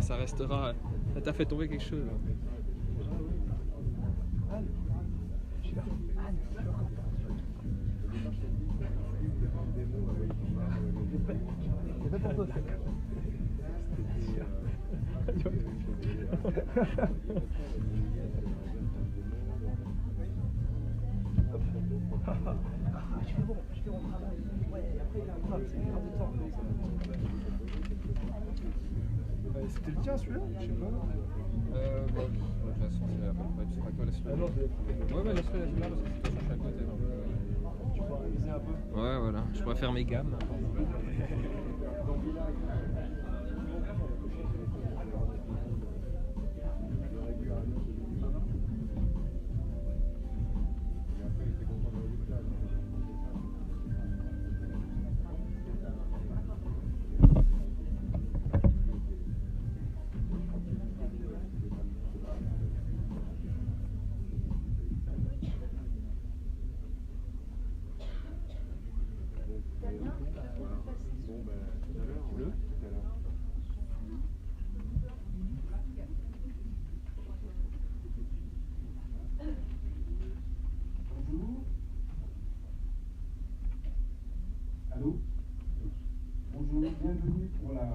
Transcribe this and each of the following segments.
mais ça restera. Ça t'a fait tomber quelque chose. Je fais mon travail. Ouais, après il a un c'est une perte de temps. C'était le tien celui-là? Je sais pas. Bon, de toute façon, c'est à peu près. Tu seras quoi la semaine? Ouais, mais laisse-le là parce que de toute façon, je suis à côté. Donc, tu pourras réviser un peu? ouais, voilà. Je pourrais faire mes gammes. Allô? Bonjour, bienvenue pour la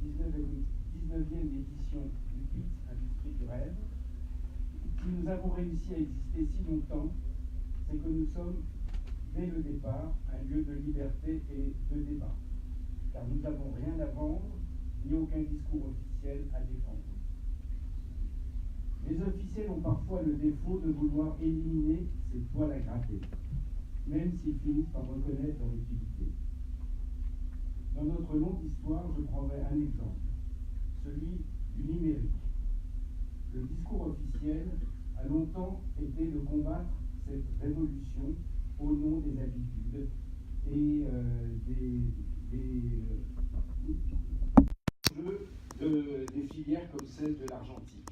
19e édition du PIT Industrie du Rêve. Si nous avons réussi à exister si longtemps, c'est que nous sommes, dès le départ, un lieu de liberté et de débat. Car nous n'avons rien à vendre, ni aucun discours officiel à défendre. Les officiels ont parfois le défaut de vouloir éliminer ces poils à gratter, même s'ils finissent par reconnaître leur utilité. Dans notre longue histoire, je prendrai un exemple, celui du numérique. Le discours officiel a longtemps été de combattre cette révolution au nom des habitudes et des filières comme celle de l'argentique.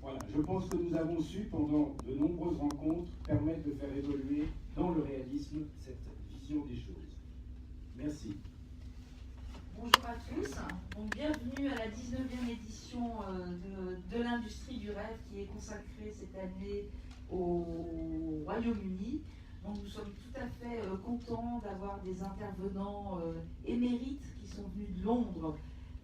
Voilà, je pense que nous avons su, pendant de nombreuses rencontres, permettre de faire évoluer dans le réalisme cette vision des choses. Merci. Bonjour à tous, donc bienvenue à la 19e édition de l'Industrie du Rêve qui est consacrée cette année au Royaume-Uni. Donc nous sommes tout à fait contents d'avoir des intervenants émérites qui sont venus de Londres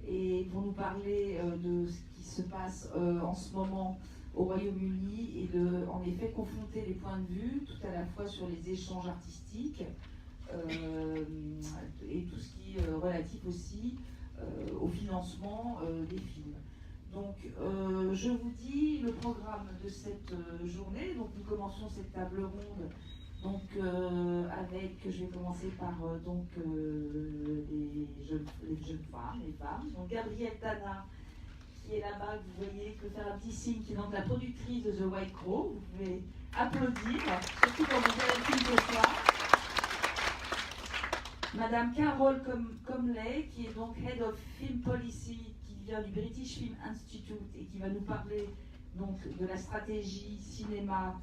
et vont nous parler de ce qui se passe en ce moment au Royaume-Uni et de, en effet, confronter les points de vue, tout à la fois sur les échanges artistiques et tout ce qui est relatif aussi au financement des films. Donc, je vous dis le programme de cette journée. Donc, nous commençons cette table ronde. Donc, je vais commencer par les jeunes femmes, les femmes. Donc, Gabrielle Tana, qui est là-bas, vous voyez, que faire un petit signe, qui est donc la productrice de The White Crow. Vous pouvez applaudir, surtout quand vous verrez le film ce soir. Madame Carol Comley, qui est donc Head of Film Policy, qui vient du British Film Institute et qui va nous parler donc de la stratégie cinéma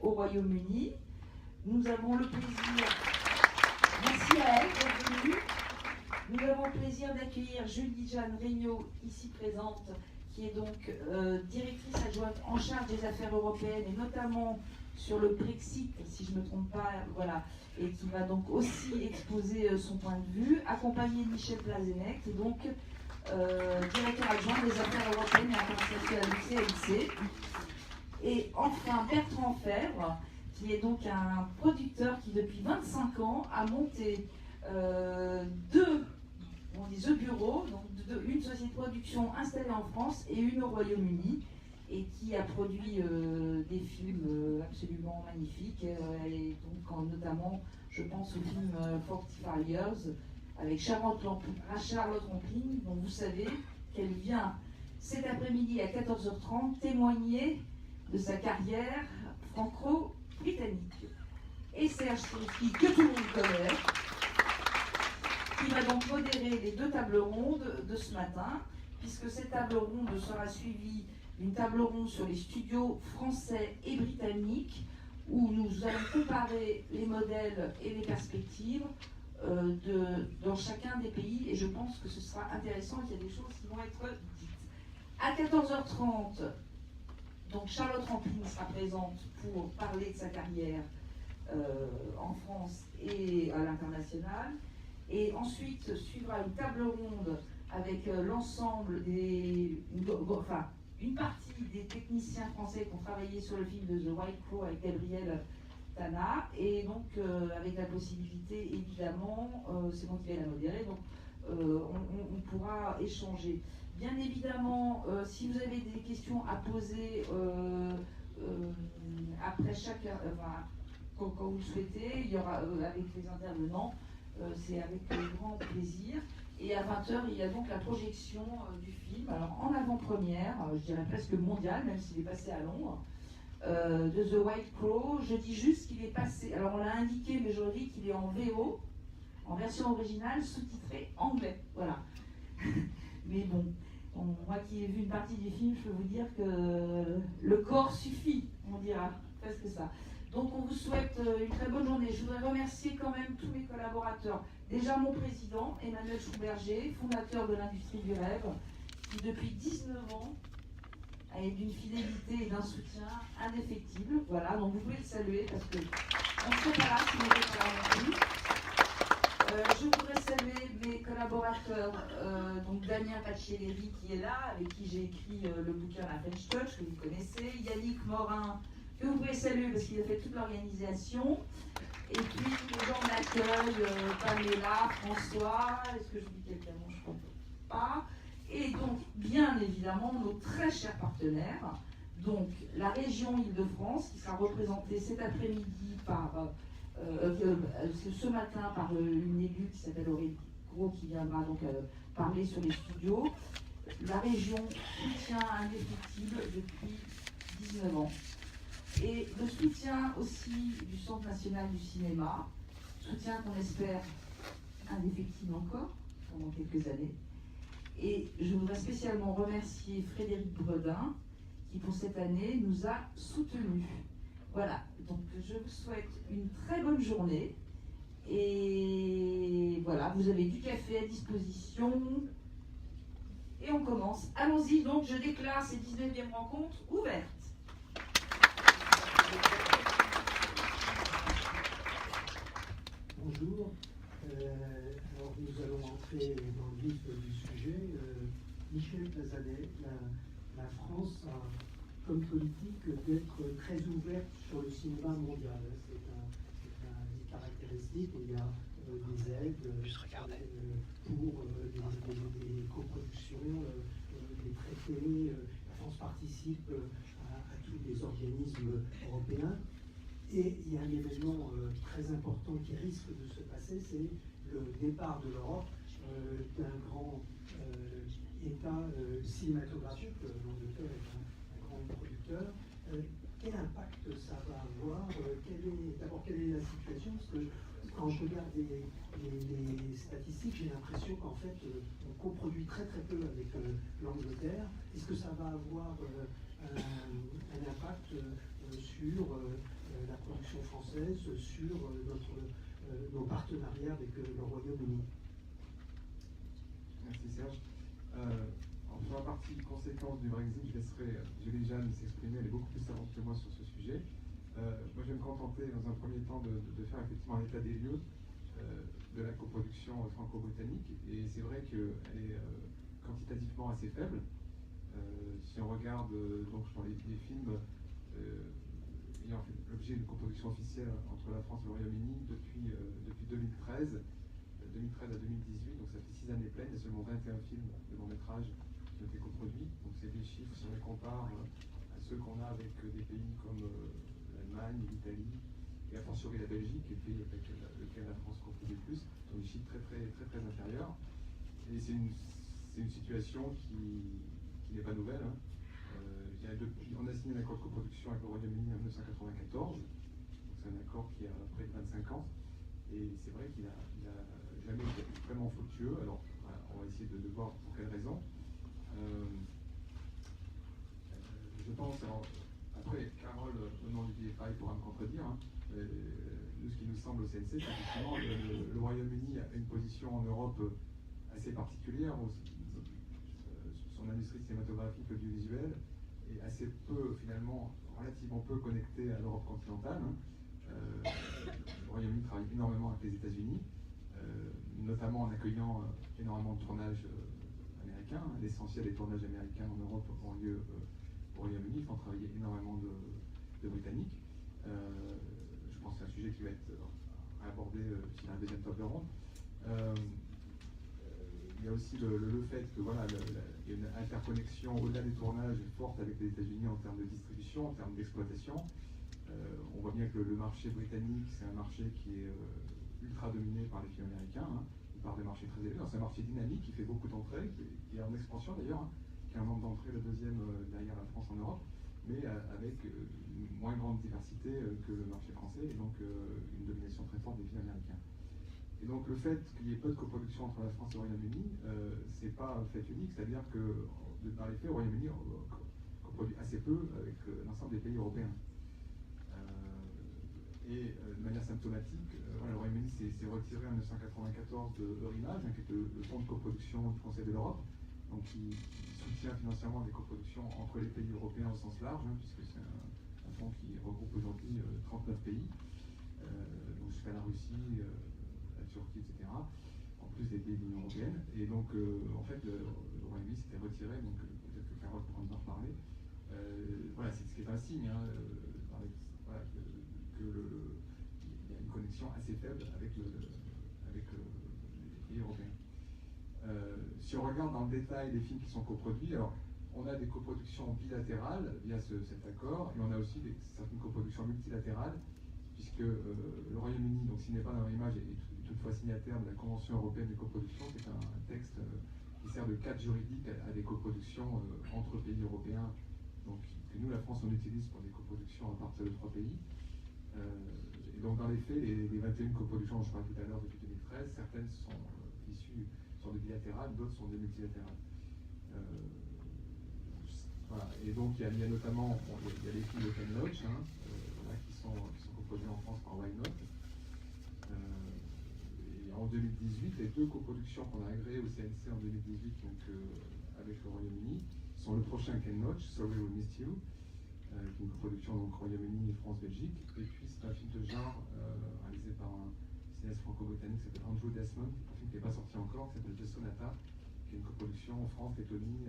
au Royaume-Uni. Nous avons le plaisir, merci à elle d'être venue. Nous avons le plaisir d'accueillir Julie-Jeanne Regnault, ici présente, qui est donc directrice adjointe en charge des affaires européennes et notamment sur le Brexit, si je ne me trompe pas, voilà, et qui va donc aussi exposer son point de vue, accompagnée de Michel Plazenec, qui est donc directeur adjoint des affaires européennes et internationales du CNC. Et enfin Bertrand Fèvre, qui est donc un producteur qui depuis 25 ans a monté deux bureaux, donc une société de production installée en France et une au Royaume-Uni, et qui a produit des films absolument magnifiques, et donc notamment, je pense au film 45 Years, avec Charlotte Rampling, dont vous savez qu'elle vient cet après-midi à 14h30 témoigner de sa carrière franco-britannique. Et Serge Sirski, que tout le monde connaît, qui va donc modérer les deux tables rondes de ce matin, puisque cette table ronde sera suivie d'une table ronde sur les studios français et britanniques, où nous allons comparer les modèles et les perspectives dans chacun des pays, et je pense que ce sera intéressant et qu'il y a des choses qui vont être dites. À 14h30, donc Charlotte Rampling sera présente pour parler de sa carrière en France et à l'international. Et ensuite suivra une table ronde avec l'ensemble une partie des techniciens français qui ont travaillé sur le film de The White Crow avec Gabriel Tana, et donc avec la possibilité, évidemment, c'est moi qui vais la modérer, donc on pourra échanger. Bien évidemment, si vous avez des questions à poser après chaque, quand vous le souhaitez, il y aura avec les intervenants, c'est avec grand plaisir. Et à 20h, il y a donc la projection du film, alors en avant-première, je dirais presque mondiale, même s'il est passé à Londres, de The White Crow. Je dis juste qu'il est passé, alors on l'a indiqué, mais j'aurais dit qu'il est en VO, en version originale, sous-titré anglais, voilà. Mais bon, moi qui ai vu une partie du film, je peux vous dire que le corps suffit, on dira, presque ça. Donc on vous souhaite une très bonne journée. Je voudrais remercier quand même tous mes collaborateurs. Déjà mon président, Emmanuel Schumberger, fondateur de l'industrie du rêve, qui depuis 19 ans est d'une fidélité et d'un soutien indéfectible. Voilà, donc vous pouvez le saluer parce que on ne serait pas là si on n'était pas là non plus. Je voudrais saluer mes collaborateurs, donc Damien Pachelleri qui est là, avec qui j'ai écrit le bouquin La French Touch, que vous connaissez, Yannick Morin, que vous pouvez saluer parce qu'il a fait toute l'organisation, et puis les gens de l'accueil, Pamela, François, est-ce que je dis quelqu'un? Non, je ne crois pas. Et donc, bien évidemment, nos très chers partenaires, donc la région Île-de-France, qui sera représentée cet après-midi par, ce matin par une élue qui s'appelle Aurélie Gros, qui viendra donc parler sur les studios. La région soutient indéfectible depuis 19 ans. Et le soutien aussi du Centre national du cinéma, soutien qu'on espère indéfectible encore pendant quelques années. Et je voudrais spécialement remercier Frédéric Bredin, qui pour cette année nous a soutenus. Voilà, donc je vous souhaite une très bonne journée. Et voilà, vous avez du café à disposition. Et on commence. Allons-y, donc je déclare ces 19e rencontres ouvertes. Bonjour. Alors nous allons entrer dans le vif du sujet. Michel Plazanet, la France a comme politique d'être très ouverte sur le cinéma mondial. C'est une caractéristique. Il y a des aides pour des coproductions, des traités. La France participe à tous les organismes européens. Et il y a un événement très important qui risque de se passer, c'est le départ de l'Europe d'un grand État cinématographique. L'Angleterre est un grand producteur. Quel impact ça va avoir? D'abord, quelle est la situation? Parce que quand je regarde les statistiques, j'ai l'impression qu'en fait, on coproduit très très peu avec l'Angleterre. Est-ce que ça va avoir un impact sur la production française, sur nos partenariats avec le Royaume-Uni? Merci Serge. Sur la partie conséquence du Brexit, je laisserai Julie Jeanne s'exprimer, elle est beaucoup plus savante que moi sur ce sujet. Moi je vais me contenter dans un premier temps de faire effectivement un état des lieux de la coproduction franco-britannique, et c'est vrai qu'elle est quantitativement assez faible. Si on regarde donc les films ayant fait l'objet d'une coproduction officielle entre la France et le Royaume-Uni depuis 2013 à 2018, donc ça fait 6 années pleines, il y a seulement 21 films de long métrage qui ont été coproduits. Donc c'est des chiffres, si on les compare à ceux qu'on a avec des pays comme l'Allemagne, l'Italie, et a fortiori la Belgique, et puis avec lequel la France coproduit plus, sont des chiffres très inférieurs. Et c'est une situation qui n'est pas nouvelle. Hein. On a signé un accord de coproduction avec le Royaume-Uni en 1994, donc c'est un accord qui a près de 25 ans, et c'est vrai qu'il n'a jamais été vraiment fructueux. Alors on va essayer de voir pour quelles raisons. Je pense, alors, après Carole au nom d'Olivier Faye pourra me contredire, hein, de ce qui nous semble au CNC, c'est qu'effectivement le Royaume-Uni Europe assez particulière. Son industrie cinématographique audiovisuelle est assez peu, finalement, relativement peu connectée à l'Europe continentale. Le Royaume-Uni travaille énormément avec les États-Unis, notamment en accueillant énormément de tournages américains. L'essentiel des tournages américains en Europe ont lieu au Royaume-Uni. Ils font travailler énormément de Britanniques. Je pense que c'est un sujet qui va être abordé sur la deuxième table ronde. Il y a aussi le fait que voilà, il y a une interconnexion au-delà des tournages forte avec les États-Unis en termes de distribution, en termes d'exploitation. On voit bien que le marché britannique, c'est un marché qui est ultra dominé par les films américains. Il part des marchés très élevés. C'est un marché dynamique qui fait beaucoup d'entrées, qui est en expansion d'ailleurs, qui a un nombre d'entrées le deuxième derrière la France en Europe, mais avec une moins grande diversité que le marché français et donc une domination très forte des films américains. Et donc le fait qu'il y ait peu de coproduction entre la France et le Royaume-Uni, c'est pas un fait unique, c'est-à-dire que dans les faits, le Royaume-Uni coproduit assez peu avec l'ensemble des pays européens. Et de manière symptomatique, voilà, le Royaume-Uni s'est retiré en 1994 de Eurimage, qui est le fonds de coproduction du Conseil de l'Europe, donc qui soutient financièrement des coproductions entre les pays européens au sens large, puisque c'est un fonds qui regroupe aujourd'hui 39 pays, donc jusqu'à la Russie, la Turquie, etc., en plus des pays de l'Union européenne. Et donc, en fait, le Royaume-Uni s'était retiré, donc peut-être que Carole pourra nous en reparler. Voilà, c'est ce qui est un signe, voilà, qu'il y a une connexion assez faible avec les pays européens. Si on regarde dans le détail les films qui sont coproduits, alors on a des coproductions bilatérales via cet accord, et on a aussi certaines coproductions multilatérales, puisque le Royaume-Uni, donc s'il n'est pas dans l'image, est toutefois signataire de la Convention européenne des coproductions, qui est un texte qui sert de cadre juridique à des coproductions entre pays européens, donc que nous, la France, on utilise pour des coproductions à partir de 3 pays. Et donc dans les faits, les 21 coproductions dont je parlais tout à l'heure depuis 2013, certaines sont issues de bilatérales, d'autres sont des multilatérales. Voilà. Et donc il y a notamment il y a les films de Ken Loach, qui sont coproduits en France par Why Not. Et en 2018, les 2 coproductions qu'on a agréées au CNC en 2018, donc avec le Royaume-Uni, sont le prochain Ken Loach, Sorry We Missed You, qui est une coproduction donc Royaume-Uni, France-Belgique, et puis c'est un film de genre réalisé par un cinéaste franco-britannique qui s'appelle Andrew Desmond, un film qui n'est pas sorti encore, qui s'appelle The Sonata, qui est une coproduction en France, Lettonie,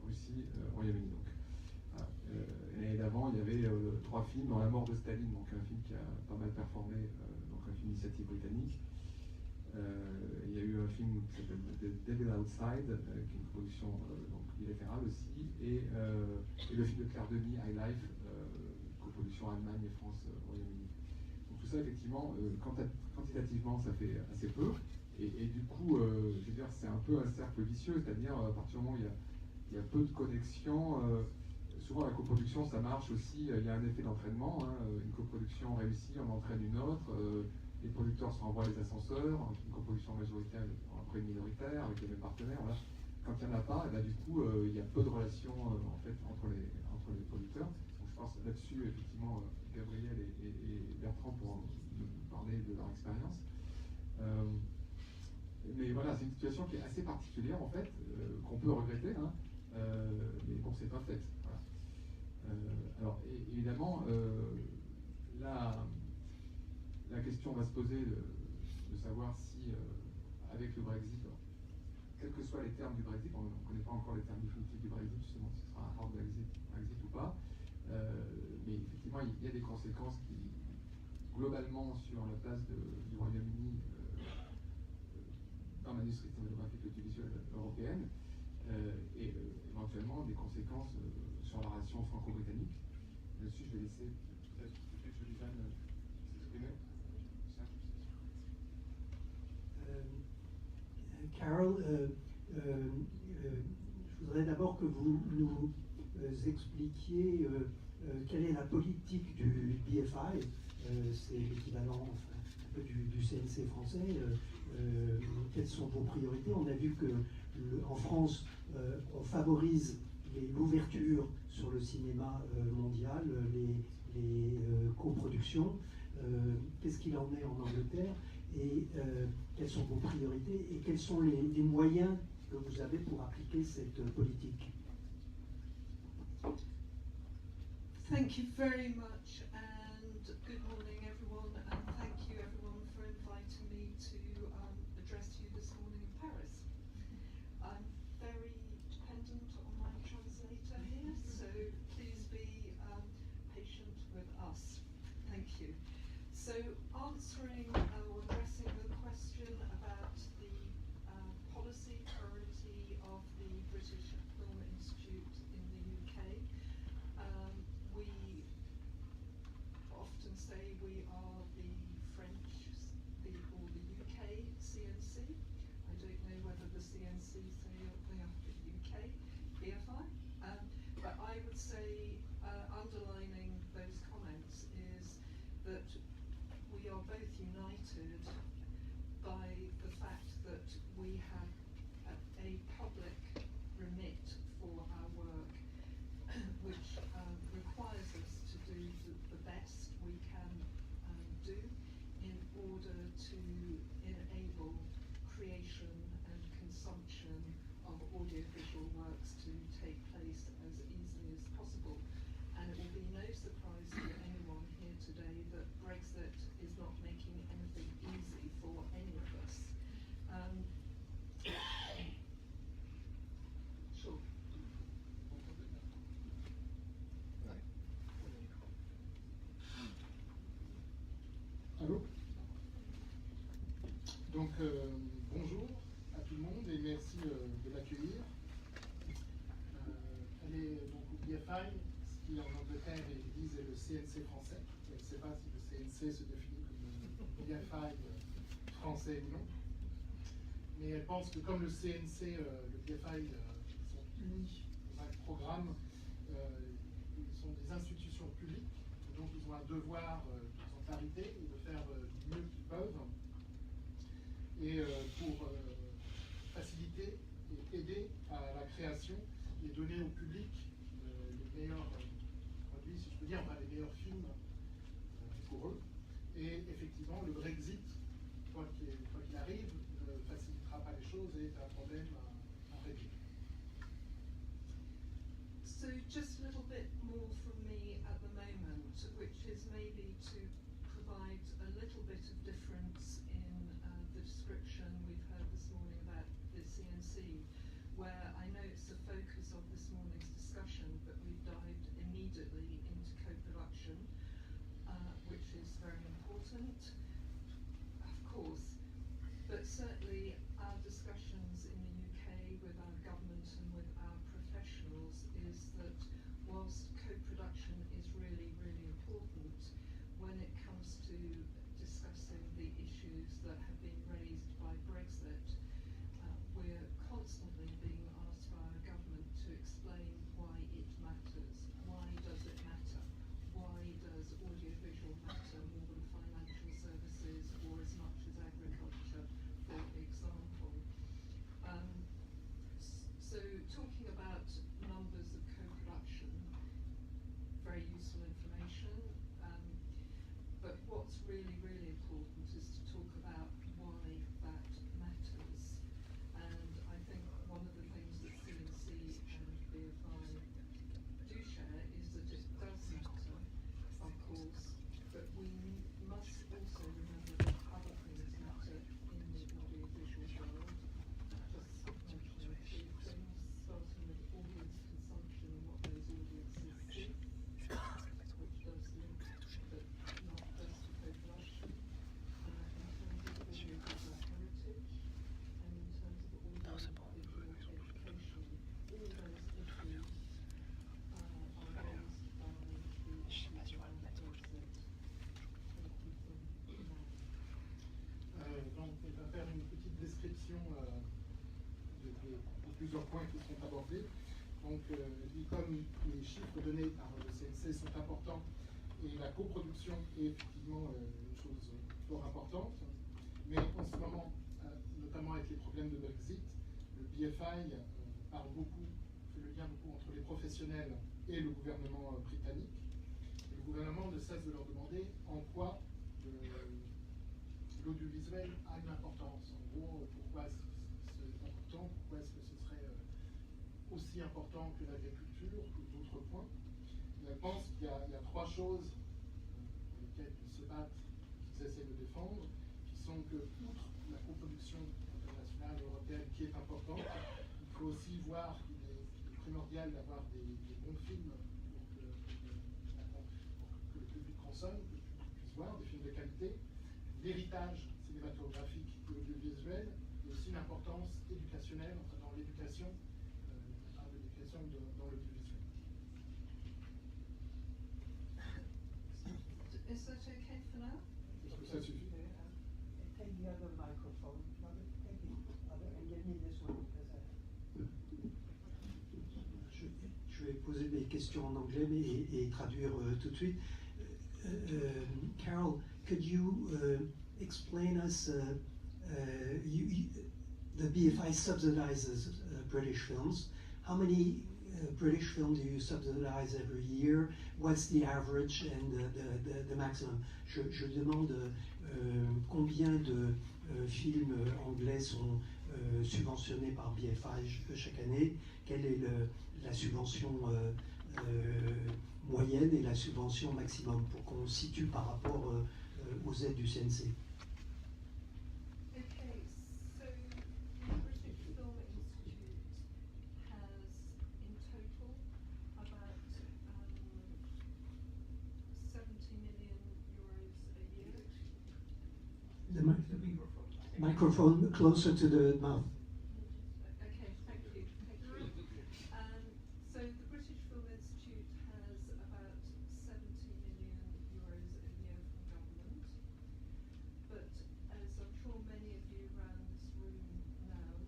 Russie, Royaume-Uni. Donc, voilà. L'année d'avant, il y avait 3 films, dans La mort de Staline, donc un film qui a pas mal performé, donc un film d'initiative britannique. Il y a eu un film qui s'appelle The Devil Outside, qui est une production donc bilatérale aussi, et le film de Claire Denis, High Life, coproduction Allemagne et France, Royaume-Uni. Donc tout ça, effectivement, quantitativement, ça fait assez peu, et du coup, je veux dire, c'est un peu un cercle vicieux, c'est-à-dire à partir du moment où il y a peu de connexions, souvent la coproduction, ça marche aussi, il y a un effet d'entraînement, une coproduction réussie, on entraîne une autre, les producteurs se renvoient les ascenseurs, une coproduction majoritaire après une minoritaire, avec les mêmes partenaires. Voilà. Quand il n'y en a pas, du coup, il y a peu de relations en fait, entre les producteurs. Donc je pense là-dessus, effectivement, Gabriel et Bertrand pourront nous parler de leur expérience. Mais voilà, c'est une situation qui est assez particulière, en fait, qu'on peut regretter, mais bon, c'est pas fait. Voilà. Alors, évidemment, la question va se poser de savoir si, avec le Brexit, quels que soient les termes du Brexit, on ne connaît pas encore les termes définitifs du Brexit, justement, si ce sera un hard Brexit ou pas, mais effectivement, il y a des conséquences qui, globalement, sur la place du Royaume-Uni dans l'industrie cinématographique audiovisuelle européenne, et éventuellement des conséquences sur la relation franco-britannique. Là-dessus, je vais laisser peut-être Juliane s'exprimer. Carol, je voudrais d'abord que vous nous expliquiez quelle est la politique du BFI, c'est l'équivalent un peu du CNC français, quelles sont vos priorités? On a vu qu'en France, on favorise l'ouverture sur le cinéma mondial, les coproductions. Qu'est-ce qu'il en est en Angleterre? et quelles sont vos priorités et quels sont les moyens que vous avez pour appliquer cette politique. Thank you very much, and good morning everyone, and thank you everyone for inviting me to address you this morning in Paris. I'm very dependent on my translator here, so please be patient with us. Thank you. So answering or addressing the question about the policy priority of the British Film Institute in the UK, we often say we are the French or the UK CNC. I don't know whether the CNC say they are the UK BFI, but I would say underlining those comments is that we are both united by the fact that we have a public remit for our work, which requires us to do the best we can do in order to enable creation and consumption of audiovisual works to take place as easily as possible. And it will be no surprise to anyone here today that Brexit is not making anything easy for any of us. Sure. Allô? Donc, bonjour à tout le monde et merci de l'accueillir. Elle est donc au BFI, ce qui en Angleterre ils disent est le CNC français. Je ne sais pas si le CNC se définit comme le BFI français ou non. Mais elle pense que comme le CNC, le BFI sont unis dans un programme, ils sont des institutions publiques, et donc ils ont un devoir d'exemplarité et de faire du mieux qu'ils peuvent. Et pour faciliter et aider à la création et donner au public les meilleurs produits, si je peux dire, enfin, les meilleurs films pour eux. Et effectivement, le Brexit, quoi qu'il arrive, ne facilitera pas les choses et est un problème à régler. So just a little bit more from me at the moment, which is maybe to provide a little bit of difference in the description we've heard this morning about the CNC, where I know it's the focus of this morning's discussion, but we've dived immediately into co-production, which is very important, of course, but certainly our discussions in the UK with our government and with our professionals is that whilst co-production is really, really important when it comes to discussing the issues that have been raised by Brexit, we're constantly being asked by our government to explain why it matters. Why does it matter? Why does audiovisual matter more than financial services or as much as agriculture, for example? So talking about numbers of co-production, very useful information, but what's really, really important is to talk about why that matters. And I think one of the things that CNC and BFI do share is that it does matter, of course, but we must also remember that other things matter in the audiovisual world. Just mentioning a few things, starting with audience consumption and what those audiences see, which does link, but not just to co-production, in terms of audiovisual heritage, and in terms of audiovisual education. All those issues are raised by the issue around Brexit. Donc, on va faire une petite description de plusieurs points qui sont abordés. Donc, comme les chiffres donnés par le CNC sont importants et la coproduction est effectivement une chose fort importante, mais en ce moment, notamment avec les problèmes de Brexit, le BFI parle beaucoup, fait le lien beaucoup entre les professionnels et le gouvernement britannique. Et le gouvernement ne cesse de leur demander en quoi le l'audiovisuel a une importance. En gros, pourquoi c'est important, pourquoi est-ce que ce serait aussi important que l'agriculture, que d'autres points. Je pense qu'il y a trois choses pour lesquelles ils se battent, qu'ils essaient de défendre, qui sont que, outre la coproduction internationale européenne qui est importante, il faut aussi voir qu'il est primordial d'avoir des bons films pour que le public consomme, que le public puisse voir, des films de qualité. L'héritage cinématographique et audiovisuel et aussi une importance éducationnelle, enfin dans l'éducation, l'éducation dans l'audiovisuel. Is that okay for now? Est-ce que ça suffit? Take the other microphone. Take it other and give me this one because Je vais poser des questions en anglais et traduire tout de suite. Carol, could you explain us, the BFI subsidizes British films. How many British films do you subsidize every year? What's the average and the maximum? Je demande combien de films anglais sont subventionnés par BFI chaque année. Quelle est la subvention moyenne et la subvention maximum pour qu'on situe par rapport aux aides du CNC. Okay, so the British Film Institute has in total about 70 million euros a year. The microphone closer to the mouth. Okay, thank you. So the British Film Institute has about 70 million euros a year from government. But as I'm sure many of you around this room know,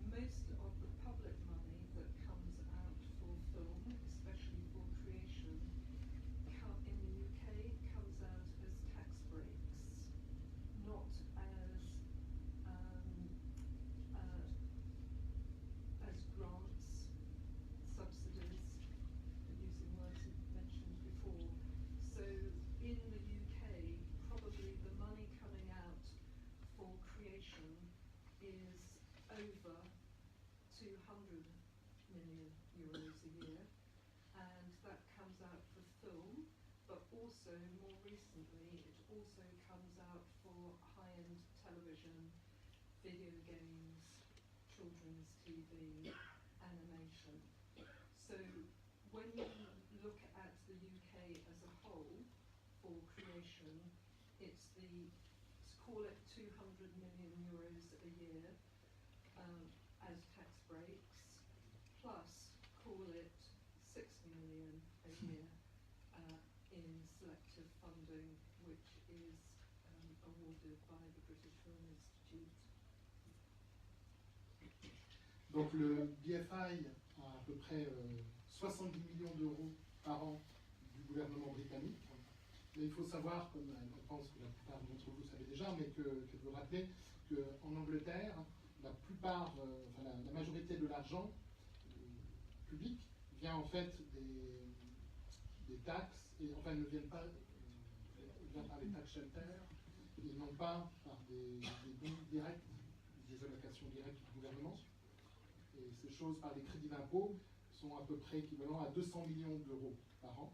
most of the public money that comes out for film, especially for creation, in the UK comes out as tax breaks, not as grants, subsidies, using words mentioned before. So in the UK, probably the money coming out for creation is over 200 million euros a year, and that comes out for film, but also more recently it also comes out for high-end television, video games, children's TV, animation. So when you look at the UK as a whole for creation, let's call it 200 million euros a year as tax breaks, plus call it 6 million a year in selective funding, which is awarded by the British Film Institute. Donc le BFI a à peu près 70 millions d'euros par an du gouvernement britannique. Mais il faut savoir, comme je pense que la plupart d'entre vous savez déjà, mais que je veux rappeler qu'en Angleterre, la plupart, la majorité de l'argent public vient en fait des taxes, et enfin ne viennent pas vient par les tax shelters, et non pas par des dons directs, des allocations directes du gouvernement. Et ces choses par les crédits d'impôt sont à peu près équivalents à 200 millions d'euros par an.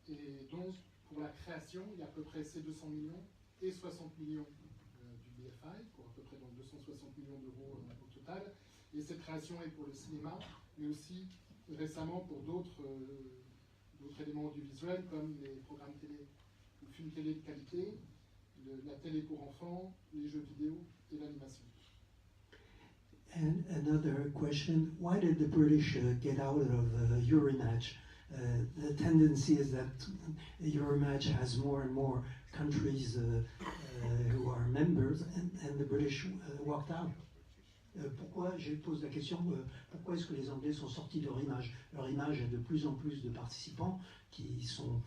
Et donc, pour la création, il y a à peu près ces 200 millions et 60 millions du BFI, pour à peu près donc 260 millions d'euros au total. Et cette création est pour le cinéma, mais aussi récemment pour d'autres éléments audiovisuels, comme les programmes télé, le film télé de qualité, la télé pour enfants, les jeux vidéo et l'animation. And another question, why did the British get out of Euromatch? The tendency is that Euromatch has more and more countries who are members, and the British walked out. Pourquoi, je pose la question, pourquoi est-ce que les Anglais sont sortis de leur image? Leur image a de plus en plus de participants qui sont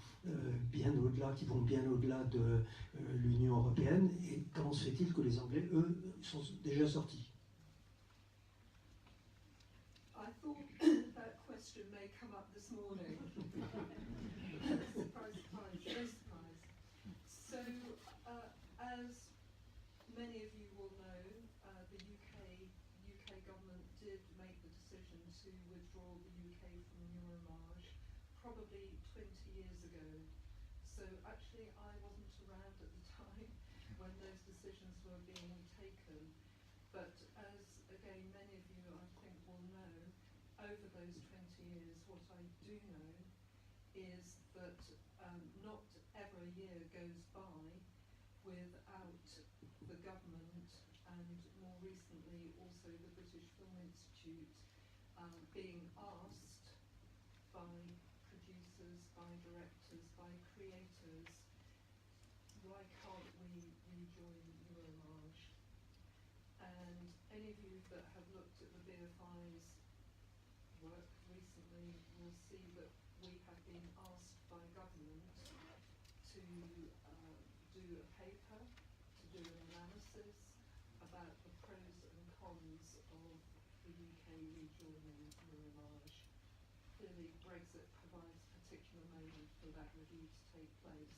bien au-delà, qui vont bien au-delà de l'Union européenne. Et comment se fait-il que les Anglais, eux, sont déjà sortis? I thought that question may come up this morning. Surprise, surprise, no surprise. So, as many of you will know the UK government did make the decision to withdraw the UK from Euromage probably 20 years ago. So actually I wasn't around at the time when those decisions were being taken. But as, again, many of you I think will know, over those 20 years, what I do know is that not ever a year goes by without the government and more recently also the British Film Institute being asked by producers, by directors, by creators, why can't we rejoin Euromage? And any of you that have looked at the BFI's work recently will see that we have been asked by government to do a paper, to do an analysis about the pros and cons of the UK rejoining Euromage. Clearly Brexit provides a particular moment for that review to take place.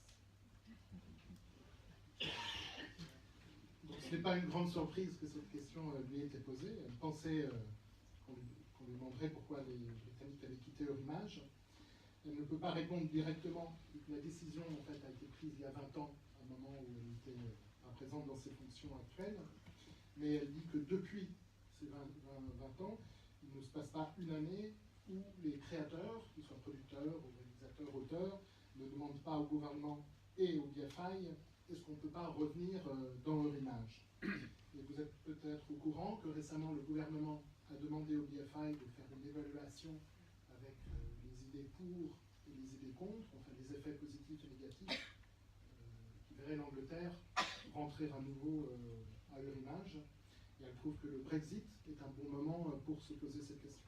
Donc ce n'est pas une grande surprise que cette question lui ait été posée. Elle pensait qu'on lui demanderait pourquoi les Britanniques avaient quitté Eurimage. Elle ne peut pas répondre directement. La décision en fait a été prise il y a 20 ans, à un moment où elle n'était pas présente dans ses fonctions actuelles. Mais elle dit que depuis ces 20 ans, il ne se passe pas une année où les créateurs, qu'ils soient producteurs ou réalisateurs, auteurs, ne demandent pas au gouvernement et au BFI est-ce qu'on ne peut pas revenir dans Eurimage. Et vous êtes peut-être au courant que récemment le gouvernement a demandé au BFI de faire une évaluation avec les idées pour et les idées contre, enfin les effets positifs et négatifs, qui verraient l'Angleterre rentrer à nouveau à Eurimage. Et elle trouve que le Brexit est un bon moment pour se poser cette question.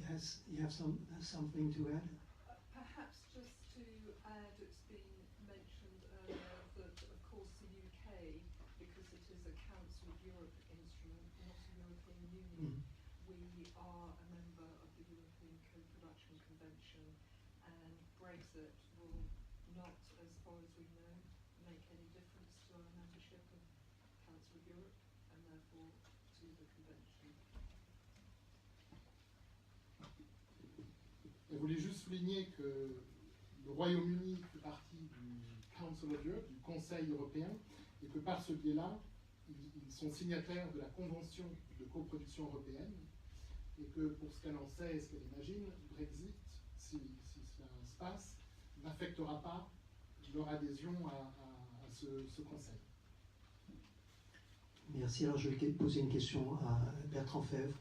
Yes, you have something to add? Perhaps just to add, it's been mentioned earlier that of course the UK, because it is a Council of Europe instrument, not a European Union, we are a member of the European Co-Production Convention, and Brexit will not, as far as we know, make any difference to our membership of Council of Europe and therefore to the convention. Elle voulait juste souligner que le Royaume-Uni fait partie du Council of Europe, du Conseil européen, et que par ce biais-là, ils sont signataires de la Convention de coproduction européenne, et que pour ce qu'elle en sait et ce qu'elle imagine, Brexit, si ça se passe, n'affectera pas leur adhésion à ce Conseil. Merci. Alors je vais poser une question à Bertrand Fèvre.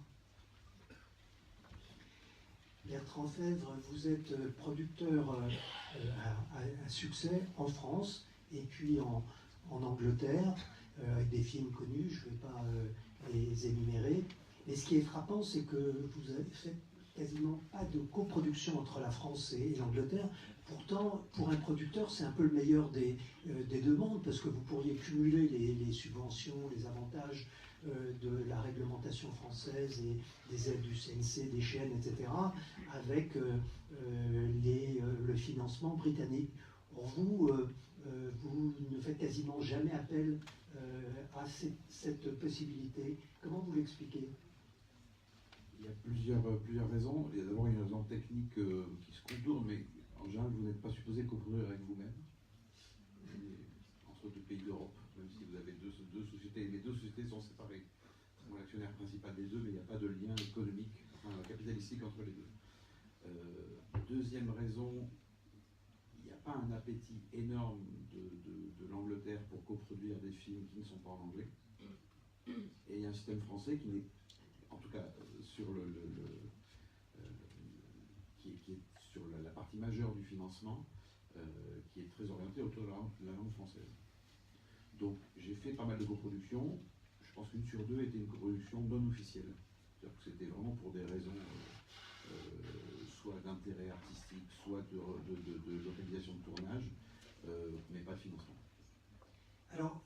Bertrand Fèvre, vous êtes producteur à succès en France et puis en Angleterre, avec des films connus, je ne vais pas les énumérer. Et ce qui est frappant, c'est que vous avez fait quasiment pas de coproduction entre la France et l'Angleterre. Pourtant, pour un producteur, c'est un peu le meilleur des deux mondes, parce que vous pourriez cumuler les subventions, les avantages de la réglementation française et des aides du CNC, des chaînes, etc., avec le financement britannique. Pour vous, vous ne faites quasiment jamais appel à cette possibilité. Comment vous l'expliquez? Il y a plusieurs raisons. D'abord, il y a une raison technique qui se contourne, mais en général, vous n'êtes pas supposé coproduire avec vous-même, entre deux pays d'Europe, même si vous avez deux sociétés. Les deux sociétés sont séparées. C'est moi l'actionnaire principal des deux, mais il n'y a pas de lien économique, enfin capitalistique entre les deux. Deuxième raison, il n'y a pas un appétit énorme de l'Angleterre pour coproduire des films qui ne sont pas en anglais. Et il y a un système français qui n'est, en tout cas sur qui est sur la partie majeure du financement, qui est très orienté autour de la langue française. Donc j'ai fait pas mal de coproductions. Je pense qu'une sur deux était une coproduction non officielle. C'est-à-dire que c'était vraiment pour des raisons soit d'intérêt artistique, soit de localisation de tournage, mais pas de financement. Alors,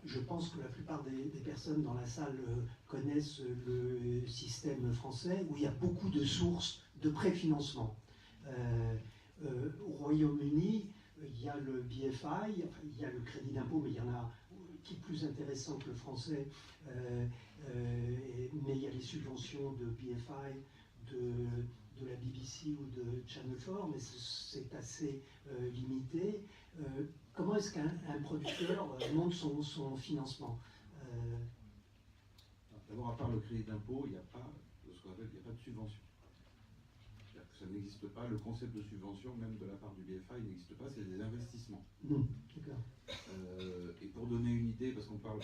je pense que la plupart des personnes dans la salle connaissent le système français où il y a beaucoup de sources de préfinancement. Au Royaume-Uni, il y a le BFI, enfin, il y a le crédit d'impôt, mais il y en a qui est plus intéressant que le français, mais il y a les subventions de BFI, de la BBC ou de Channel 4, mais c'est assez limité. Comment est-ce qu'un producteur monte son financement? D'abord, à part le crédit d'impôt, il n'y a pas ce qu'on appelle, il n'y a pas de subvention. C'est-à-dire que ça n'existe pas, le concept de subvention, même de la part du BFI, n'existe pas, c'est des investissements. Et pour donner une idée, parce qu'on parle,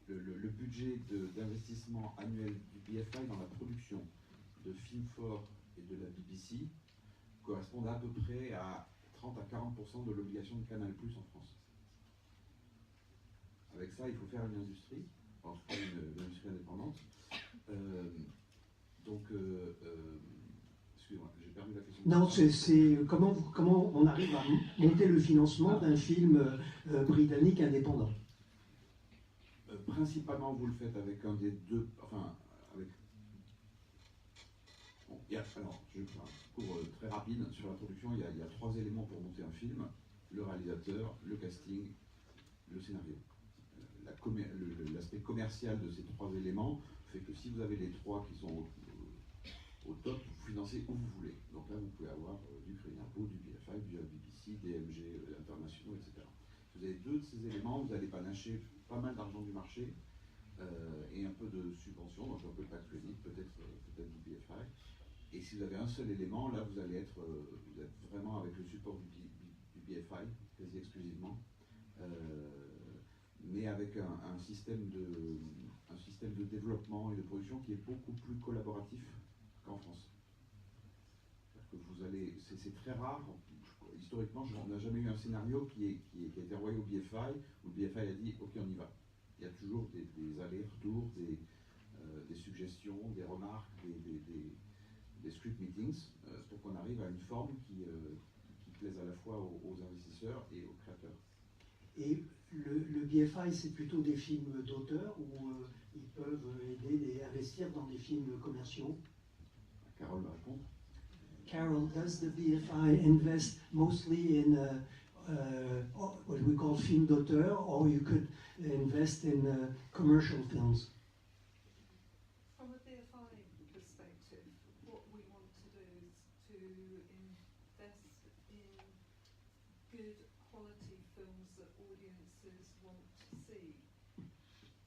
le budget d'investissement annuel du BFI dans la production de films forts et de la BBC correspond à peu près à 30 à 40% de l'obligation de Canal+ en France. Avec ça, il faut faire une industrie, en tout cas une industrie indépendante. Excusez-moi, j'ai perdu la question. Non, c'est comment on arrive à monter le financement d'un film britannique indépendant? Principalement, vous le faites avec un des deux, enfin, avec... Bon, alors, je fais un cours très rapide sur la production. Il y a 3 éléments pour monter un film: le réalisateur, le casting, le scénario. L'aspect commercial de ces 3 éléments fait que si vous avez les 3 qui sont au top, vous financez où vous voulez. Donc là, vous pouvez avoir du crédit d'impôt, du BFI, du BBC, des MG internationaux, etc. Si vous avez 2 de ces éléments, vous allez panacher pas mal d'argent du marché et un peu de subvention, donc un peu de tax credit, peut-être du BFI. Et si vous avez un seul élément, là, vous êtes vraiment avec le support du BFI, quasi exclusivement. Mais avec un système de développement et de production qui est beaucoup plus collaboratif qu'en France. Que vous allez, c'est très rare, historiquement, on n'a jamais eu un scénario qui a été envoyé au BFI, où le BFI a dit « ok, on y va ». Il y a toujours des allers-retours, des suggestions, des remarques, des script meetings, pour qu'on arrive à une forme qui plaise à la fois aux investisseurs et aux créateurs. Et le BFI, c'est plutôt des films d'auteur où ils peuvent aider et investir dans des films commerciaux? Carole va répondre. Carol, does the BFI invest mostly in what we call film d'auteur, or you could invest in commercial films? From a BFI perspective, what we want to do is to invest in good quality films that audiences want to see.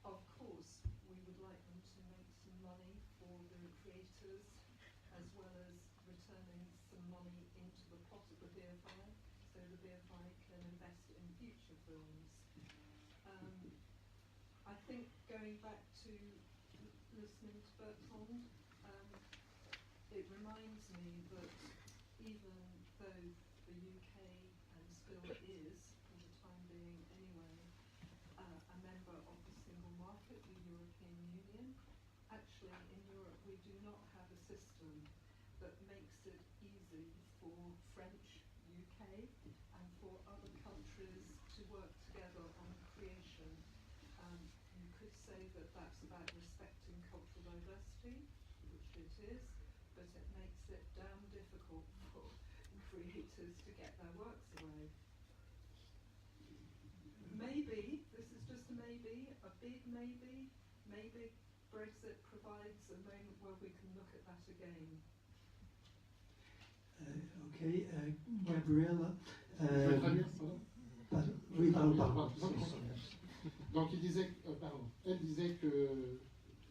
Of course, we would like them to make some money for the creators, as well as returning some money into the pot of the BFI, so the BFI can invest in future films. I think going back to listening to Bertrand, it reminds me that even though the UK and still is, for the time being anyway, a member of the single market, the European Union, actually in Europe we do not have a system that makes it easy for French, UK, and for other countries to work together on creation. You could say that that's about respecting cultural diversity, which it is, but it makes it damn difficult for creators to get their works away. Maybe, this is just a maybe, a big maybe, maybe Brexit provides a moment where we can look at that again. Ok, Gabriella. Je vais traduire, pardon. Oui, pardon. Donc elle disait que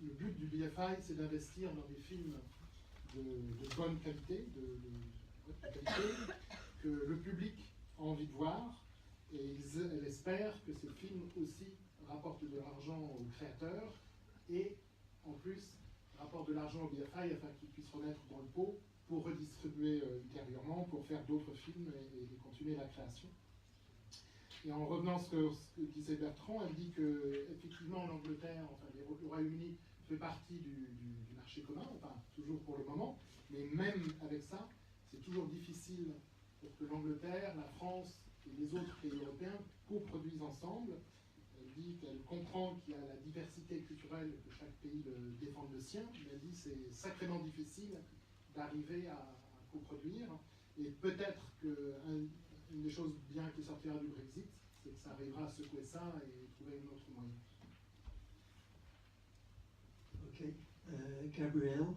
le but du BFI, c'est d'investir dans des films de bonne qualité, que le public a envie de voir, et elle espère que ces films aussi rapportent de l'argent aux créateurs et en plus rapportent de l'argent au BFI afin qu'ils puissent remettre dans le pot pour redistribuer ultérieurement, pour faire d'autres films et continuer la création. Et en revenant à ce que disait Bertrand, elle dit que effectivement l'Angleterre, enfin le Royaume-Uni fait partie du marché commun, enfin toujours pour le moment, mais même avec ça, c'est toujours difficile pour que l'Angleterre, la France et les autres pays européens coproduisent ensemble. Elle dit qu'elle comprend qu'il y a la diversité culturelle, que chaque pays défende le sien, mais elle dit que c'est sacrément difficile d'arriver à coproduire, et peut-être qu'une une des choses bien qui sortira du Brexit, c'est que ça arrivera à secouer ça et trouver un autre moyen. Okay, Gabrielle,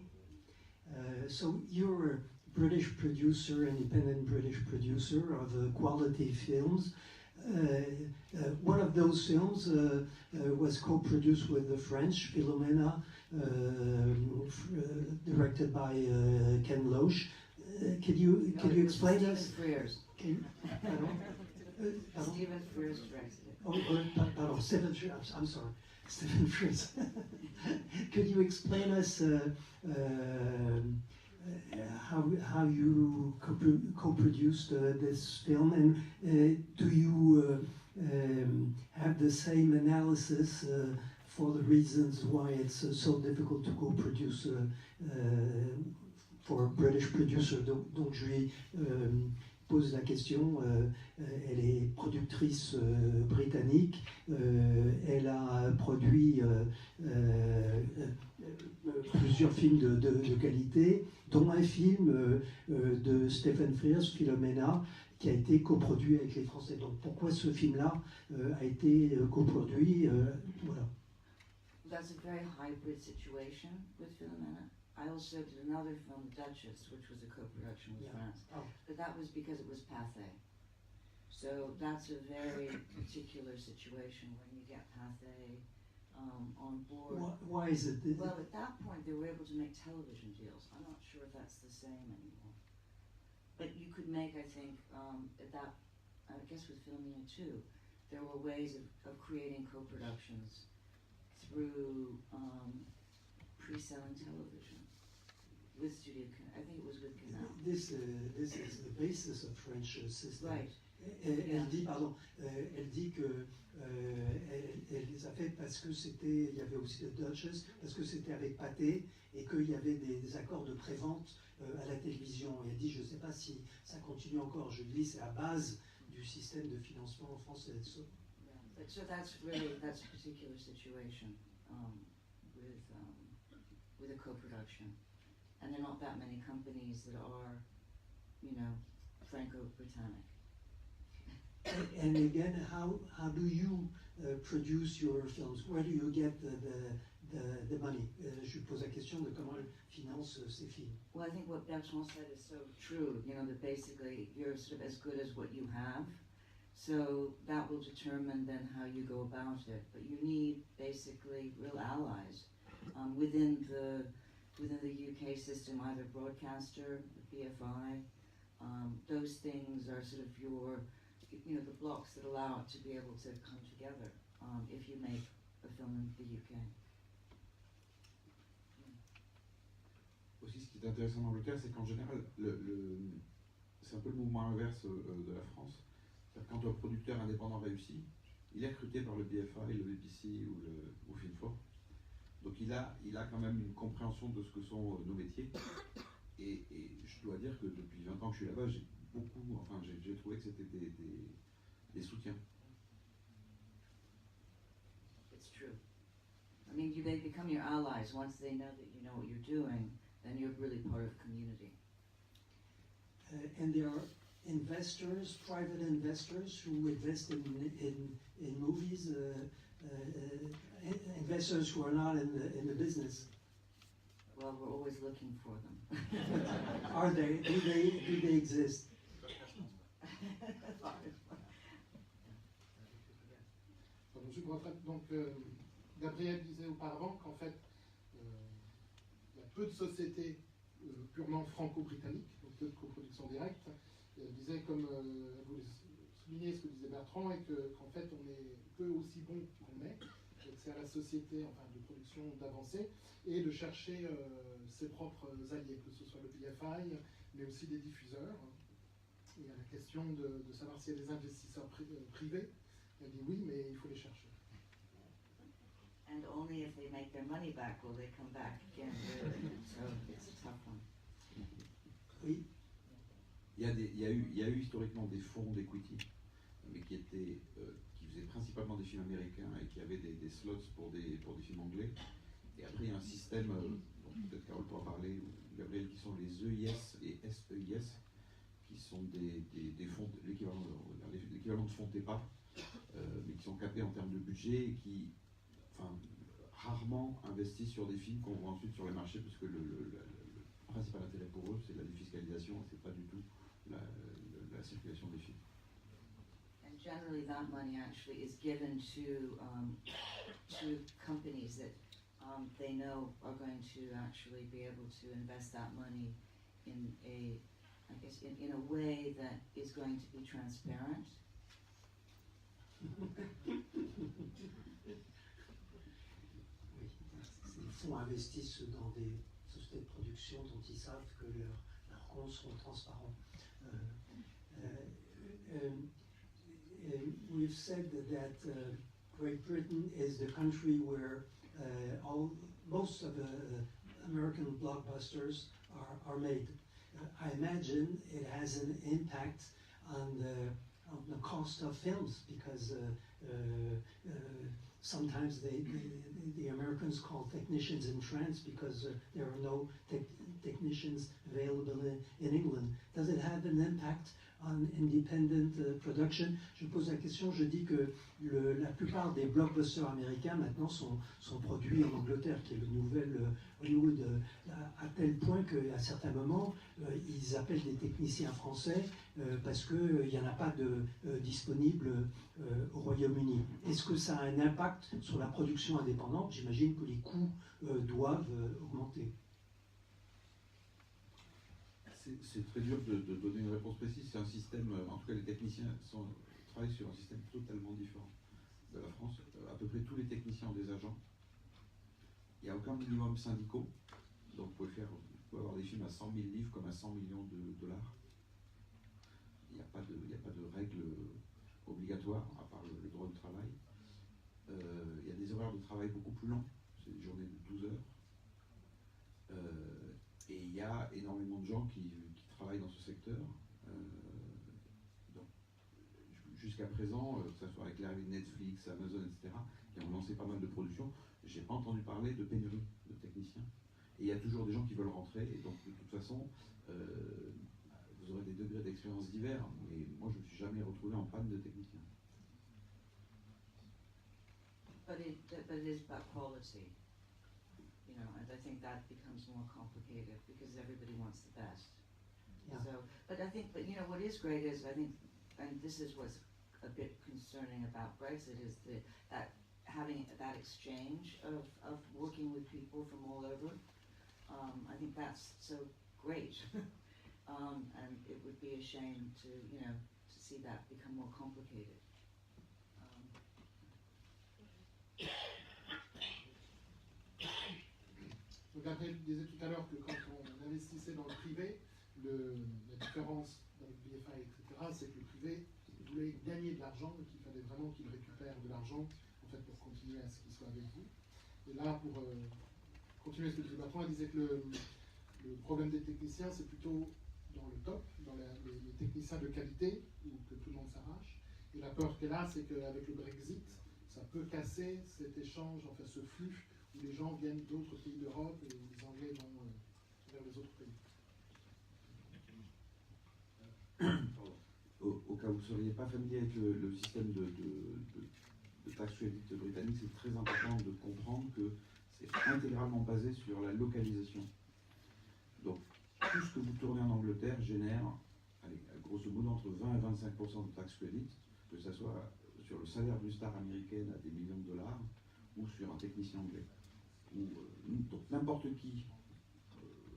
so you're a British producer, independent British producer of quality films. One of those films was co-produced with the French, Philomena, directed by Ken Loach. Could you explain us? Stephen Frears directed it. Oh, pardon, Stephen Frears. I'm sorry, Stephen Frears. Could you explain us how you co-produced this film, and do you have the same analysis for the reasons why it's so difficult to co-produce for a British producer? Donc je lui pose la question. Elle est productrice britannique. Elle a produit plusieurs films de qualité, dont un film de Stephen Frears, Philomena, qui a été coproduit avec les Français. Donc pourquoi ce film-là a été coproduit voilà. That's a very hybrid situation with Philomena. I also did another film, The Duchess, which was a co-production with France. Oh. But that was because it was Pathé. So that's a very particular situation when you get Pathé on board. Why is it? Well, at that point, they were able to make television deals. I'm not sure if that's the same anymore. But you could make, I think, at that, I guess with Philomena too, there were ways of creating co-productions through pre-selling television with Studio Canal. I think it was with Canal. This is the basis of French system. Right. Elle dit, pardon, elle dit que elle les a fait parce que c'était, il y avait aussi The Duchess, parce que c'était avec Pathé et qu'il y avait des accords de prévente à la télévision. Et elle dit, je ne sais pas si ça continue encore. Je dis, c'est la base du système de financement français. Yeah. So that's a particular situation with a co-production, and there are not that many companies that are, Franco-Britannic. And again, how do you produce your films? Where do you get the money? Je pose la question de comment elle finance ses films. Well, I think what Bertrand said is so true. That basically you're sort of as good as what you have. So that will determine then how you go about it. But you need basically real allies within the UK system, either broadcaster, the BFI. Those things are sort of the blocks that allow it to be able to come together if you make a film in the UK. Aussi, ce qui est intéressant en Angleterre, c'est qu'en général, c'est un peu le mouvement inverse de la France. C'est-à-dire quand un producteur indépendant réussit, il est recruté par le BFI, le BBC ou Film 4. Donc il a quand même une compréhension de ce que sont nos métiers. Et je dois dire que depuis 20 ans que je suis là-bas, j'ai trouvé que c'était des soutiens. It's true. I mean, they become your allies once they know that you know what you're doing. Then you're really part of the community. And there are investors, private investors, who invest in movies. Investors who are not in the business. Well, we're always looking for them. Are they? Do they exist? Donc, Gabriel disait auparavant qu'en fait, il y a peu de sociétés purement franco-britanniques, donc peu de coproduction directe. Et elle disait, comme elle voulait souligner ce que disait Bertrand, et qu'en fait, on est peu aussi bon qu'on est. Donc, c'est à la société, enfin, de production d'avancer et de chercher ses propres alliés, que ce soit le BFI, mais aussi des diffuseurs. Et à la question de savoir s'il y a des investisseurs privés, elle dit oui, mais il faut les chercher. And only if they make their money back will they come back again. So it's a tough one. Oui. Il y a eu historiquement des fonds d'equity, mais qui faisaient principalement des films américains et qui avaient des slots pour des films anglais. Et après, il y a un système, dont peut-être Carole pourra parler, ou Gabriel, qui sont les EIS et SEIS, qui sont des fonds, l'équivalent de fonds TEPA, mais qui sont capés en termes de budget et qui, enfin, rarement investissent sur des films qu'on voit ensuite sur les marchés, parce que le principal intérêt pour eux, c'est la défiscalisation, et c'est pas du tout la circulation des films. And generally, that money actually is given to companies that they know are going to actually be able to invest that money in a, I guess, in a way that is going to be transparent. Oui, ces fonds investissent dans des sociétés de production dont ils savent que leurs comptes seront transparents. We've said that Great Britain is the country where most of the American blockbusters are made. I imagine it has an impact on the cost of films, because sometimes the Americans call technicians in France because there are no technicians available in England. Does it have an impact on independent production? Je pose la question, je dis que la plupart des blockbusters américains maintenant sont produits en Angleterre, qui est le nouvel Hollywood, à tel point qu'à certains moments, ils appellent des techniciens français parce qu'il n'y en a pas de disponible au Royaume-Uni. Est-ce que ça a un impact sur la production indépendante? J'imagine que les coûts doivent augmenter. C'est très dur de donner une réponse précise. C'est un système, en tout cas les techniciens travaillent sur un système totalement différent de la France. À peu près tous les techniciens ont des agents. Il n'y a aucun minimum syndicaux. Donc vous pouvez avoir des films à 100 000 livres comme à 100 millions de dollars. Il n'y a pas de règles obligatoires, à part le droit du travail. Il y a des horaires de travail beaucoup plus longs. C'est des journées de 12 heures. Et il y a énormément de gens qui travaillent dans ce secteur. Jusqu'à présent, que ce soit avec l'arrivée de Netflix, Amazon, etc., qui ont lancé pas mal de productions, j'ai pas entendu parler de pénurie de techniciens. Et il y a toujours des gens qui veulent rentrer, et donc de toute façon, vous aurez des degrés d'expérience divers, mais moi je ne me suis jamais retrouvé en panne de techniciens. But it is about quality, you know, and I think that becomes more complicated because everybody wants the best. Yeah. So, but you know, what is great is, I think, and this is what's a bit concerning about Brexit, is that having that exchange of working with people from all over. I think that's so great. And it would be a shame to see that become more complicated. Donc Gabriel disait tout à l'heure que quand on investissait dans le privé, la différence dans le BFI, etc., c'est que le privé voulait gagner de l'argent, donc il fallait vraiment qu'il récupère de l'argent en fait, pour continuer à ce qu'il soit avec vous. Et là, pour continuer ce que disait Bertrand, il disait que le problème des techniciens, c'est plutôt dans le top, dans les techniciens de qualité, où que tout le monde s'arrache. Et la peur qu'elle a, c'est qu'avec le Brexit, ça peut casser cet échange, enfin ce flux, où les gens viennent d'autres pays d'Europe et où les Anglais vont vers les autres pays. Au cas où vous ne seriez pas familier avec le système de tax credit britannique, c'est très important de comprendre que c'est intégralement basé sur la localisation. Donc, tout ce que vous tournez en Angleterre génère, grosso modo, entre 20 et 25% de tax credit, que ce soit sur le salaire d'une star américaine à des millions de dollars ou sur un technicien anglais. Donc, n'importe qui,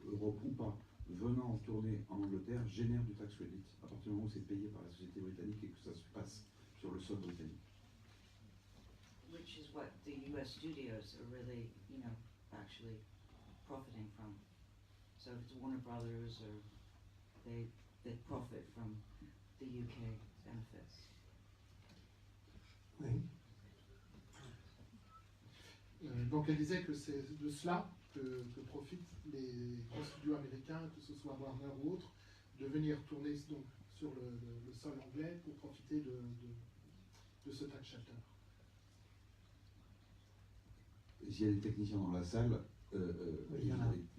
Europe ou pas, venant tourner en Angleterre génère du tax credit à partir du moment où c'est payé par la société britannique et que ça se passe sur le sol britannique. Which is what the US studios are really, actually profiting from. So if it's Warner Brothers, or they profit from the UK benefits. Oui. Donc elle disait que c'est de cela que profitent les grands studios américains, que ce soit Warner ou autre, de venir tourner donc, sur le sol anglais pour profiter de ce tax shelter. S'il y a des techniciens dans la salle,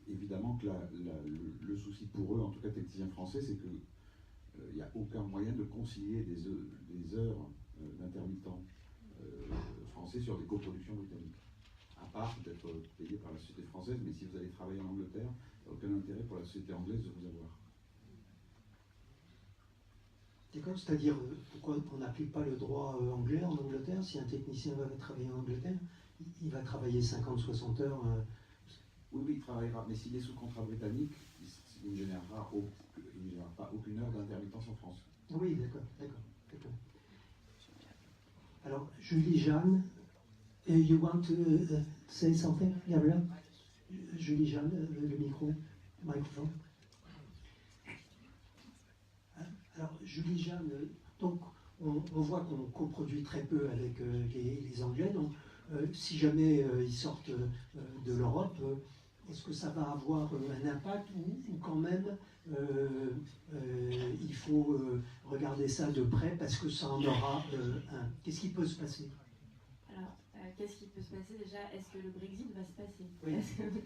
évidemment que le souci pour eux, en tout cas techniciens français, c'est que il n'y a aucun moyen de concilier des heures d'intermittents français sur des coproductions britanniques. À part d'être payé par la société française, mais si vous allez travailler en Angleterre, il n'y a aucun intérêt pour la société anglaise de vous avoir. D'accord, c'est-à-dire pourquoi on n'applique pas le droit anglais en Angleterre? Si un technicien va travailler en Angleterre, il va travailler 50-60 heures. Oui, il travaillera, mais s'il est sous contrat britannique, il ne générera pas aucune heure d'intermittence en France. Oui, d'accord. Alors, Julie-Jeanne, you want to say something, Gabriel? Julie-Jeanne, le microphone. Alors, Julie-Jeanne, donc, on voit qu'on coproduit très peu avec les Anglais, donc si jamais ils sortent de l'Europe, est-ce que ça va avoir un impact ou quand même il faut regarder ça de près parce que ça en aura un? Qu'est-ce qui peut se passer? Alors, qu'est-ce qui peut se passer déjà? Est-ce que le Brexit va se passer? Oui.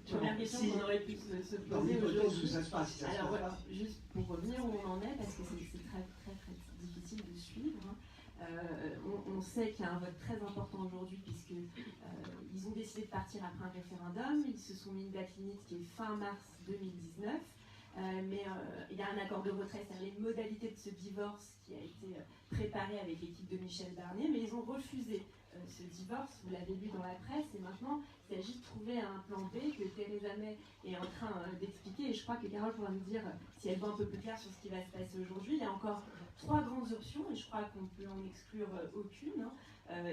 Première question qu'on aurait pu se poser aujourd'hui. Ça se passe, si ça se Alors passe voilà, pas. juste pour revenir où on en est, parce que c'est très difficile de suivre. On sait qu'il y a un vote très important aujourd'hui puisque ils ont décidé de partir après un référendum. Ils se sont mis une date limite qui est fin mars 2019. Mais il y a un accord de retrait, c'est-à-dire les modalités de ce divorce qui a été préparé avec l'équipe de Michel Barnier, mais ils ont refusé ce divorce, vous l'avez lu dans la presse, et maintenant il s'agit de trouver un plan B que Theresa May est en train d'expliquer, et je crois que Carole pourra nous dire si elle voit un peu plus clair sur ce qui va se passer aujourd'hui. Il y a encore 3 grandes options, et je crois qu'on peut en exclure aucune.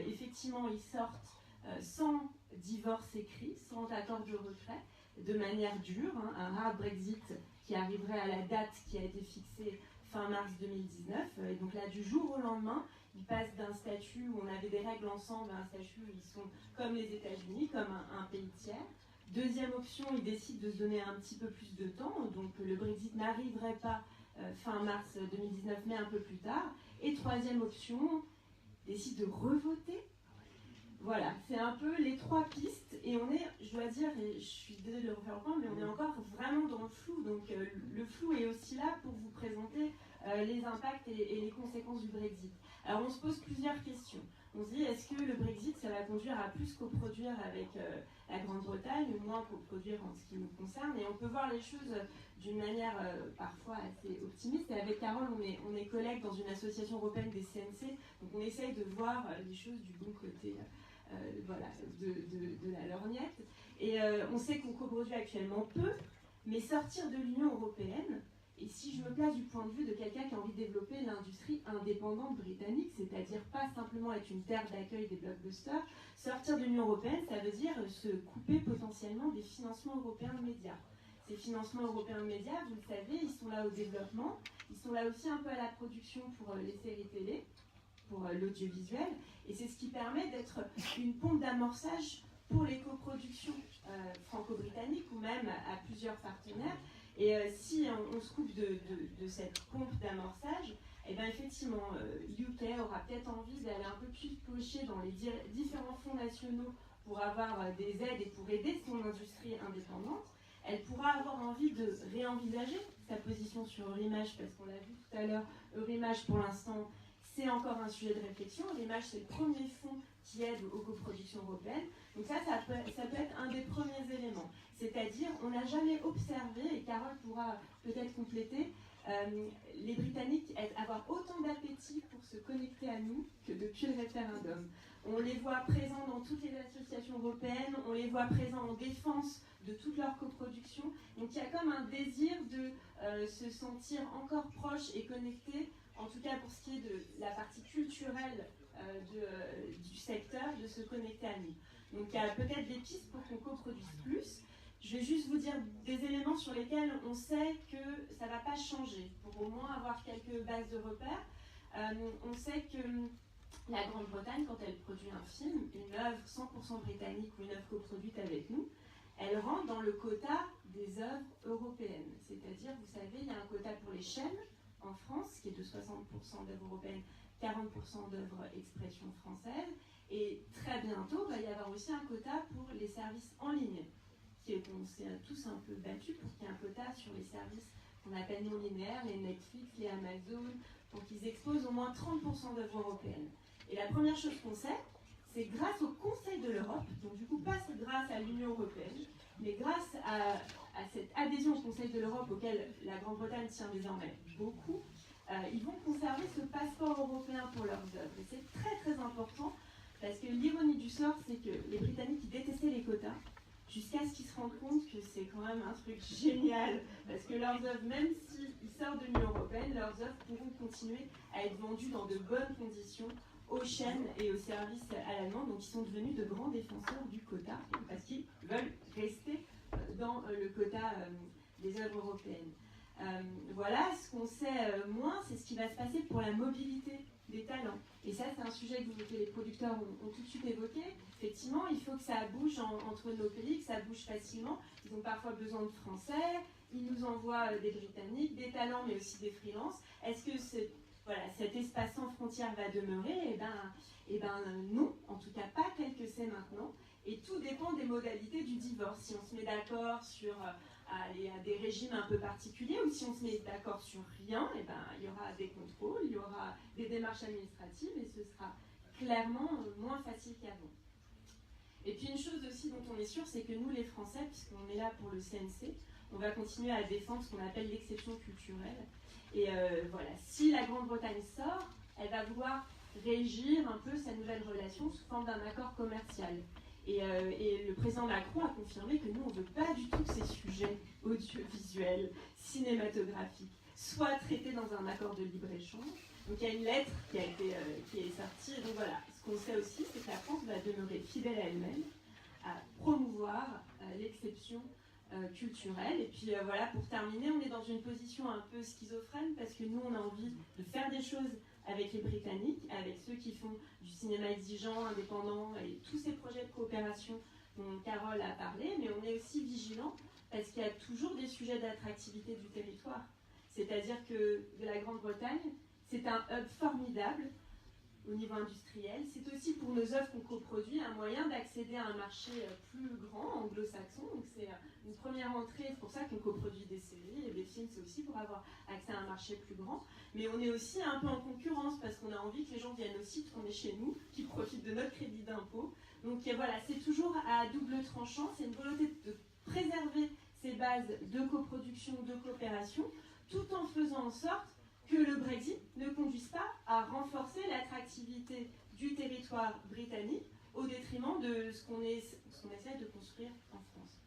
Effectivement, ils sortent sans divorce écrit, sans accord de retrait, de manière dure, un hard Brexit qui arriverait à la date qui a été fixée fin mars 2019. Et donc là, du jour au lendemain, ils passent d'un statut où on avait des règles ensemble à un statut où ils sont comme les États-Unis, comme un pays tiers. Deuxième option, ils décident de se donner un petit peu plus de temps. Donc le Brexit n'arriverait pas fin mars 2019, mais un peu plus tard. Et troisième option, ils décident de revoter. Voilà, c'est un peu les 3 pistes, et on est, je dois dire, et je suis désolée de le refaire au point, mais on est encore vraiment dans le flou, donc le flou est aussi là pour vous présenter les impacts et les conséquences du Brexit. Alors on se pose plusieurs questions. On se dit, est-ce que le Brexit, ça va conduire à plus coproduire avec la Grande-Bretagne, ou moins coproduire en ce qui nous concerne? Et on peut voir les choses d'une manière parfois assez optimiste, et avec Carole, on est collègues dans une association européenne des CNC, donc on essaye de voir les choses du bon côté. Voilà, de la lorgnette. Et on sait qu'on coproduit actuellement peu, mais sortir de l'Union européenne, et si je me place du point de vue de quelqu'un qui a envie de développer l'industrie indépendante britannique, c'est-à-dire pas simplement être une terre d'accueil des blockbusters, sortir de l'Union européenne, ça veut dire se couper potentiellement des financements européens de médias. Ces financements européens de médias, vous le savez, ils sont là au développement, ils sont là aussi un peu à la production pour les séries télé, pour l'audiovisuel, et c'est ce qui permet d'être une pompe d'amorçage pour les coproductions franco-britanniques ou même à plusieurs partenaires. Et si on se coupe de cette pompe d'amorçage, et bien effectivement, UK aura peut-être envie d'aller un peu plus piocher dans les différents fonds nationaux pour avoir des aides et pour aider son industrie indépendante. Elle pourra avoir envie de réenvisager sa position sur Eurimage, parce qu'on l'a vu tout à l'heure, Eurimage pour l'instant, c'est encore un sujet de réflexion. L'image, c'est le premier fonds qui aide aux coproductions européennes. Donc ça peut être un des premiers éléments. C'est-à-dire, on n'a jamais observé, et Carole pourra peut-être compléter, les Britanniques avoir autant d'appétit pour se connecter à nous que depuis le référendum. On les voit présents dans toutes les associations européennes, on les voit présents en défense de toute leur coproduction. Donc il y a comme un désir de se sentir encore proche et connecté, en tout cas pour ce qui est de la partie culturelle du secteur, de se connecter à nous. Donc il y a peut-être des pistes pour qu'on coproduise plus. Je vais juste vous dire des éléments sur lesquels on sait que ça ne va pas changer, pour au moins avoir quelques bases de repères. On sait que la Grande-Bretagne, quand elle produit un film, une œuvre 100% britannique ou une œuvre coproduite avec nous, elle rentre dans le quota des œuvres européennes. C'est-à-dire, vous savez, il y a un quota pour les chaînes en France, qui est de 60% d'œuvres européennes, 40% d'œuvres expression française. Et très bientôt, il va y avoir aussi un quota pour les services en ligne, qu'on s'est tous un peu battus pour qu'il y ait un quota sur les services qu'on appelle non linéaires, les Netflix, les Amazon. Donc ils exposent au moins 30% d'œuvres européennes. Et la première chose qu'on sait, c'est grâce au Conseil de l'Europe, donc du coup pas grâce à l'Union européenne, mais grâce à cette adhésion au Conseil de l'Europe auquel la Grande-Bretagne tient désormais beaucoup, ils vont conserver ce passeport européen pour leurs œuvres. Et c'est très très important parce que l'ironie du sort, c'est que les Britanniques ils détestaient les quotas jusqu'à ce qu'ils se rendent compte que c'est quand même un truc génial parce que leurs œuvres, même s'ils sortent de l'Union européenne, leurs œuvres pourront continuer à être vendues dans de bonnes conditions aux chaînes et aux services à la demande. Donc ils sont devenus de grands défenseurs du quota parce qu'ils veulent rester dans le quota des œuvres européennes. Voilà, ce qu'on sait moins, c'est ce qui va se passer pour la mobilité des talents. Et ça, c'est un sujet que les producteurs ont tout de suite évoqué. Effectivement, il faut que ça bouge entre nos pays, que ça bouge facilement. Ils ont parfois besoin de Français, ils nous envoient des Britanniques, des talents, mais aussi des freelances. Est-ce que cet espace sans frontières va demeurer? Eh ben non, en tout cas pas tel que c'est maintenant. Et tout dépend des modalités du divorce. Si on se met d'accord sur à des régimes un peu particuliers, ou si on se met d'accord sur rien, eh ben, il y aura des contrôles, il y aura des démarches administratives, et ce sera clairement moins facile qu'avant. Et puis une chose aussi dont on est sûr, c'est que nous les Français, puisqu'on est là pour le CNC, on va continuer à défendre ce qu'on appelle l'exception culturelle. Et voilà, si la Grande-Bretagne sort, elle va vouloir régir un peu sa nouvelle relation sous forme d'un accord commercial. Et le président Macron a confirmé que nous, on ne veut pas du tout que ces sujets audiovisuels, cinématographiques, soient traités dans un accord de libre-échange. Donc il y a une lettre qui est sortie. Et donc voilà, ce qu'on sait aussi, c'est que la France va demeurer fidèle à elle-même, à promouvoir l'exception culturelle. Et puis voilà, pour terminer, on est dans une position un peu schizophrène parce que nous, on a envie de faire des choses avec les Britanniques, avec ceux qui font du cinéma exigeant, indépendant, et tous ces projets de coopération dont Carole a parlé, mais on est aussi vigilant parce qu'il y a toujours des sujets d'attractivité du territoire. C'est-à-dire que la Grande-Bretagne, c'est un hub formidable au niveau industriel. C'est aussi pour nos œuvres qu'on coproduit un moyen d'accéder à un marché plus grand, anglo-saxon. Donc c'est une première entrée, c'est pour ça qu'on coproduit des séries et des films, c'est aussi pour avoir accès à un marché plus grand. Mais on est aussi un peu en concurrence parce qu'on a envie que les gens viennent aussi tourner chez nous, qu'ils profitent de notre crédit d'impôt. Donc voilà, c'est toujours à double tranchant. C'est une volonté de préserver ces bases de coproduction, de coopération, tout en faisant en sorte que le Brexit ne conduise pas à renforcer l'attractivité du territoire britannique au détriment de ce qu'on essaie de construire en France.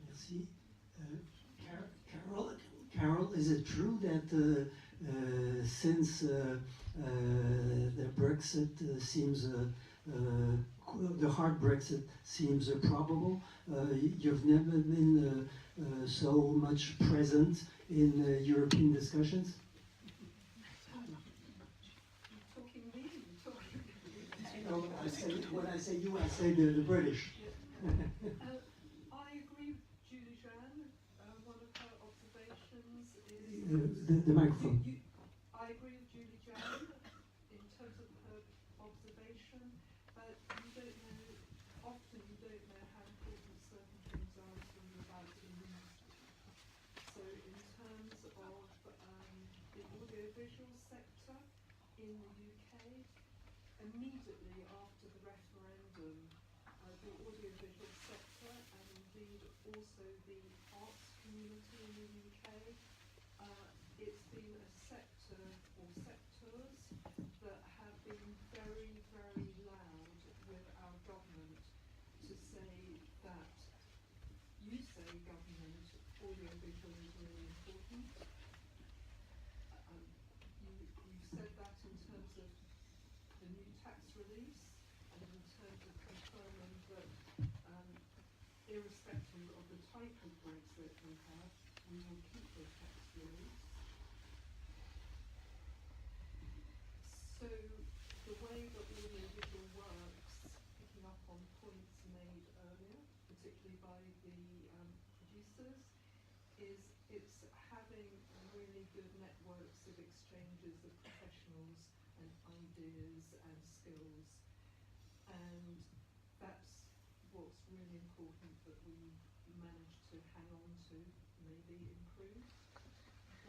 Merci. Carol, is it true that since the Brexit seems the hard Brexit seems probable, you've never been so much present in European discussions? No, when I say you, I say the British. I agree with Julie Jeanne. One of her observations is... The microphone. I agree with Julie Jeanne in terms of her observation, but you don't know, often you don't know how important certain things are until you're about in the industry. So in terms of the audiovisual sector in the UK, immediately after the referendum, the audiovisual sector and indeed also the arts community in the UK, it's been a sector or sectors that have been very, very loud with our government to say that you say, government, audiovisual is really important. You've said that in terms of the new tax release and in terms of confirming that irrespective of the type of Brexit we have, we will keep the tax release. So the way that audiovisual works, picking up on points made earlier, particularly by the producers, is it's having really good networks of exchanges of professionals and ideas and skills, and that's what's really important that we manage to hang on to, maybe improve.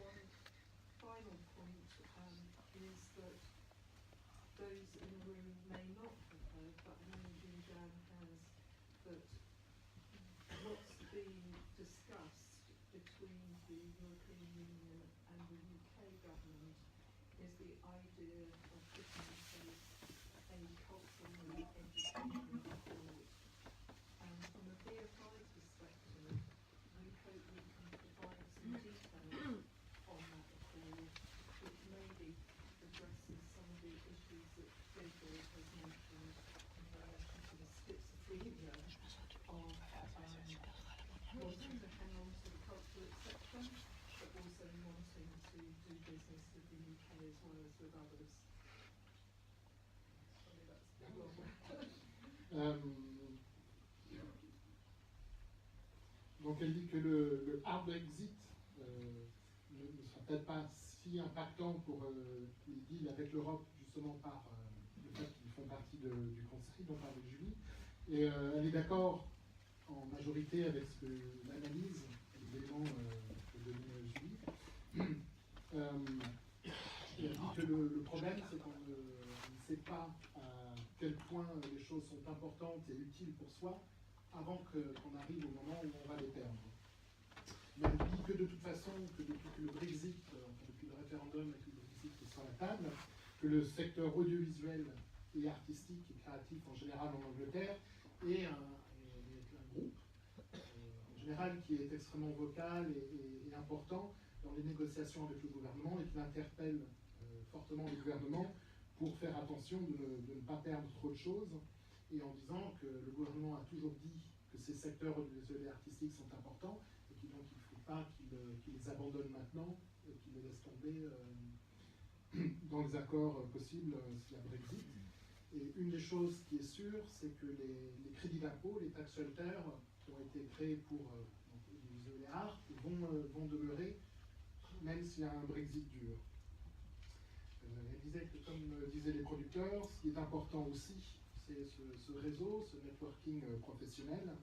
one final point is that those in the room may not have heard, but I know Jan has, that what's being discussed between the European Union and the UK government is the idea of putting in place a cultural and educational accord. And from a BFI perspective, we hope we can provide some details on that accord, which maybe addresses some of the issues that Gabriel has mentioned in relation to the schizophrenia of wanting to hang on to the cultural exception, but also wanting to do business with the UK as well as with others. Sorry, that's a long way. Donc elle dit que le hard Brexit ne sera peut-être pas si impactant pour les deals avec l'Europe, justement par le fait qu'ils font partie du Conseil dont parlait Julie. Et elle est d'accord en majorité avec l'analyse, les éléments que donnait Julie. Elle dit que le problème, c'est qu'on ne sait pas à quel point les choses sont importantes et utiles pour soi avant qu'on arrive au moment où on va les perdre. Mais elle dit que de toute façon, que depuis que le Brexit, depuis le référendum et que le Brexit est sur la table, que le secteur audiovisuel et artistique et créatif en général en Angleterre est un groupe en général qui est extrêmement vocal et important dans les négociations avec le gouvernement et qui interpelle fortement le gouvernement pour faire attention de ne pas perdre trop de choses, et en disant que le gouvernement a toujours dit que ces secteurs audiovisuels et artistiques sont importants et qu'il ne faut pas qu'il les abandonne maintenant et qu'il les laisse tomber dans les accords possibles s'il y a Brexit. Et une des choses qui est sûre, c'est que les crédits d'impôt, les tax shelters qui ont été créés pour l'audiovisuel et art vont demeurer même s'il y a un Brexit dur. Elle disait que, comme disaient les producteurs, ce qui est important aussi, c'est ce réseau, ce networking professionnel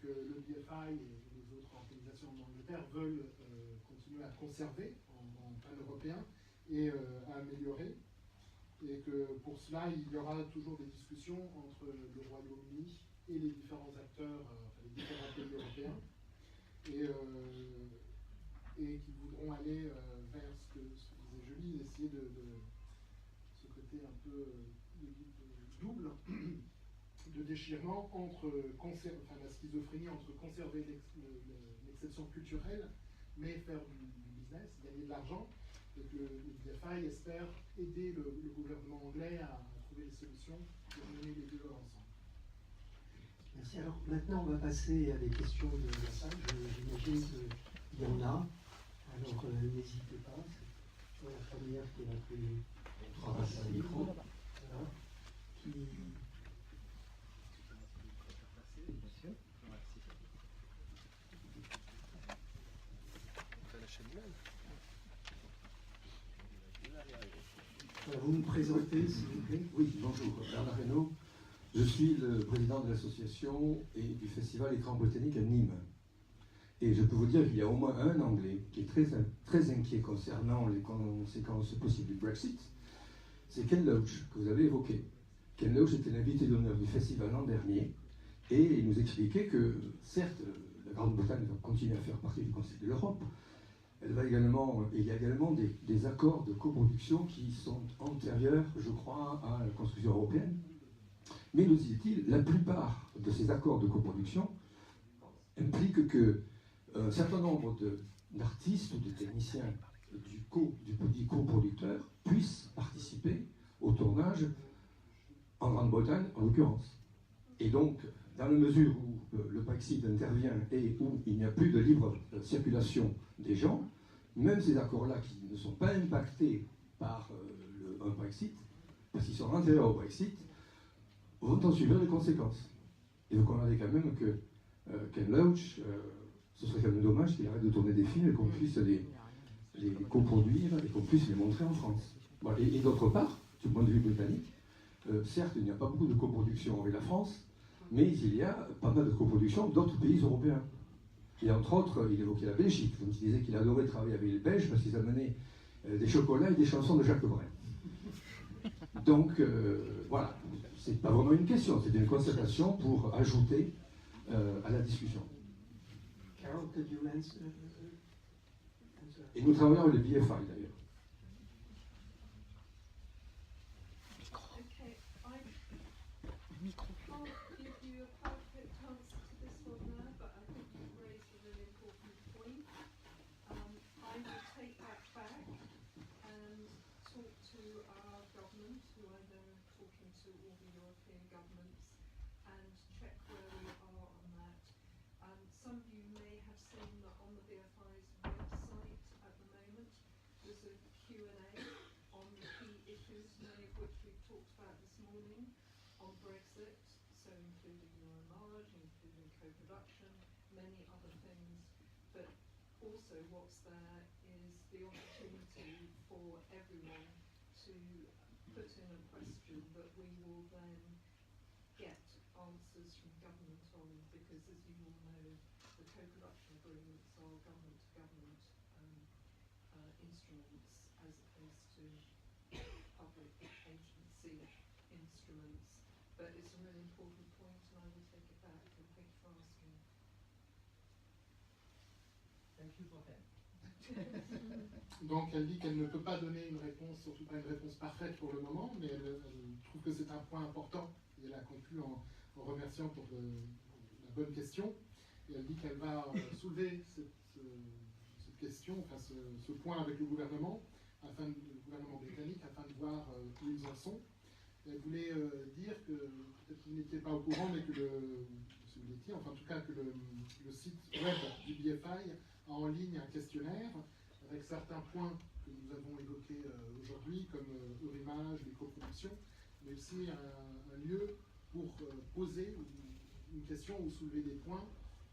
que le BFI et les autres organisations en Angleterre veulent continuer à conserver en pan-européen et à améliorer. Et que pour cela, il y aura toujours des discussions entre le Royaume-Uni et les différents acteurs, les différents pays européens, et qui voudront aller vers ce que disait Julie, essayer de ce côté un peu double de déchirement entre la schizophrénie entre conserver l'exception culturelle mais faire du business, gagner de l'argent, et que le BFI espère aider le gouvernement anglais à trouver des solutions pour mener les deux ensemble. Merci. Alors maintenant on va passer à des questions de la salle. J'imagine qu'il y en a. Alors n'hésitez pas. C'est la première qui est la plus... On va passer à micro. Voilà. Qui... Vous me présentez, s'il vous plaît? Oui, bonjour, Bernard Reynaud. Je suis le président de l'association et du festival Écran Britannique à Nîmes. Et je peux vous dire qu'il y a au moins un Anglais qui est très inquiet concernant les conséquences possibles du Brexit. C'est Ken Loach, que vous avez évoqué. Ken Loach était l'invité d'honneur du festival l'an dernier, et il nous expliquait que, certes, la Grande-Bretagne va continuer à faire partie du Conseil de l'Europe. Il y a également des accords de coproduction qui sont antérieurs, je crois, à la construction européenne. Mais nous dit-il, la plupart de ces accords de coproduction impliquent que un certain nombre d'artistes ou de techniciens du petit coproducteur puissent participer au tournage en Grande-Bretagne, en l'occurrence. Et donc, dans la mesure où le Brexit intervient et où il n'y a plus de libre circulation des gens, même ces accords-là qui ne sont pas impactés par un Brexit, parce qu'ils sont antérieurs au Brexit, vont en subir les conséquences. Et vous comprenez quand même que Ken Loach, ce serait quand même dommage qu'il arrête de tourner des films et qu'on puisse les coproduire et qu'on puisse les montrer en France. Voilà. Et d'autre part, du point de vue britannique, certes, il n'y a pas beaucoup de coproduction avec la France, mais il y a pas mal de coproduction d'autres pays européens. Et entre autres, il évoquait la Belgique. Donc il disait qu'il adorait travailler avec les Belges parce qu'ils amenaient des chocolats et des chansons de Jacques Brel. Donc voilà, c'est pas vraiment une question, c'est une constatation pour ajouter à la discussion. Carol, could you answer? Et nous travaillons avec le BFI d'ailleurs. Okay, I can't give you a perfect answer to this one now, but I think you've raised a really important point. I will take that back and talk to our government, who I know are talking to all the European governments, and check where we are on that. Some of you may have seen that on the BFI's website at the moment, there's a Q&A on the key issues, many of which we've talked about this morning, on Brexit, so including Euromage, including co-production, many other things. But also what's there is the opportunity for everyone to put in a question that we will then get answers from government on, because as you all know, the co-production agreements are government-to-government instruments as opposed to public agency instruments. But it's a really important point and I will take it back, and thank you for asking. Thank you for that. Donc elle dit qu'elle ne peut pas donner une réponse, surtout pas une réponse parfaite pour le moment, mais elle trouve que c'est un point important. Et elle a conclu en remerciant pour la bonne question. Et elle dit qu'elle va soulever cette question, enfin ce point avec le gouvernement britannique, afin de voir où ils en sont. Et elle voulait dire que, peut-être que vous n'étiez pas au courant, mais que si vous l'étiez, enfin en tout cas que le site web du BFI a en ligne un questionnaire avec certains points que nous avons évoqués aujourd'hui, comme Eurimage, les coproductions, mais aussi un lieu pour poser une question ou soulever des points,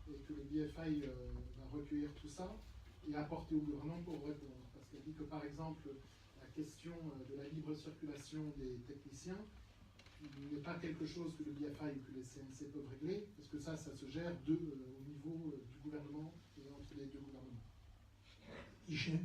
et que le BFI va recueillir tout ça et apporter au gouvernement pour répondre. Parce qu'elle dit que par exemple, la question de la libre circulation des techniciens n'est pas quelque chose que le BFI ou que les CNC peuvent régler, parce que ça se gère au niveau du gouvernement et entre les deux gouvernements. Michel?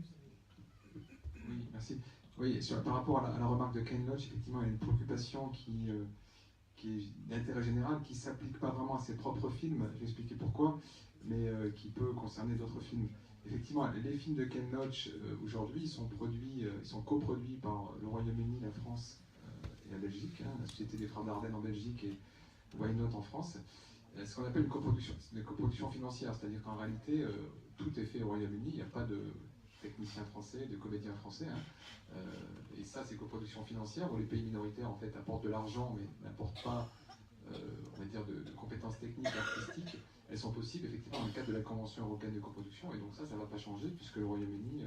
Oui, merci. Oui, par rapport à la remarque de Ken Loach, effectivement, il y a une préoccupation qui est d'intérêt général, qui ne s'applique pas vraiment à ses propres films, je vais expliquer pourquoi, mais qui peut concerner d'autres films. Effectivement, les films de Ken Loach, aujourd'hui, ils sont coproduits par le Royaume-Uni, la France et la Belgique, hein, la Société des Frères Dardenne en Belgique et Why Not en France. Ce qu'on appelle une coproduction financière, c'est-à-dire qu'en réalité, tout est fait au Royaume-Uni, il n'y a pas de techniciens français, de comédiens français, hein. Et ça, c'est coproduction financière où les pays minoritaires en fait apportent de l'argent mais n'apportent pas, on va dire, de compétences techniques, artistiques. Elles sont possibles effectivement dans le cadre de la Convention européenne de coproduction, et donc ça ne va pas changer puisque le Royaume-Uni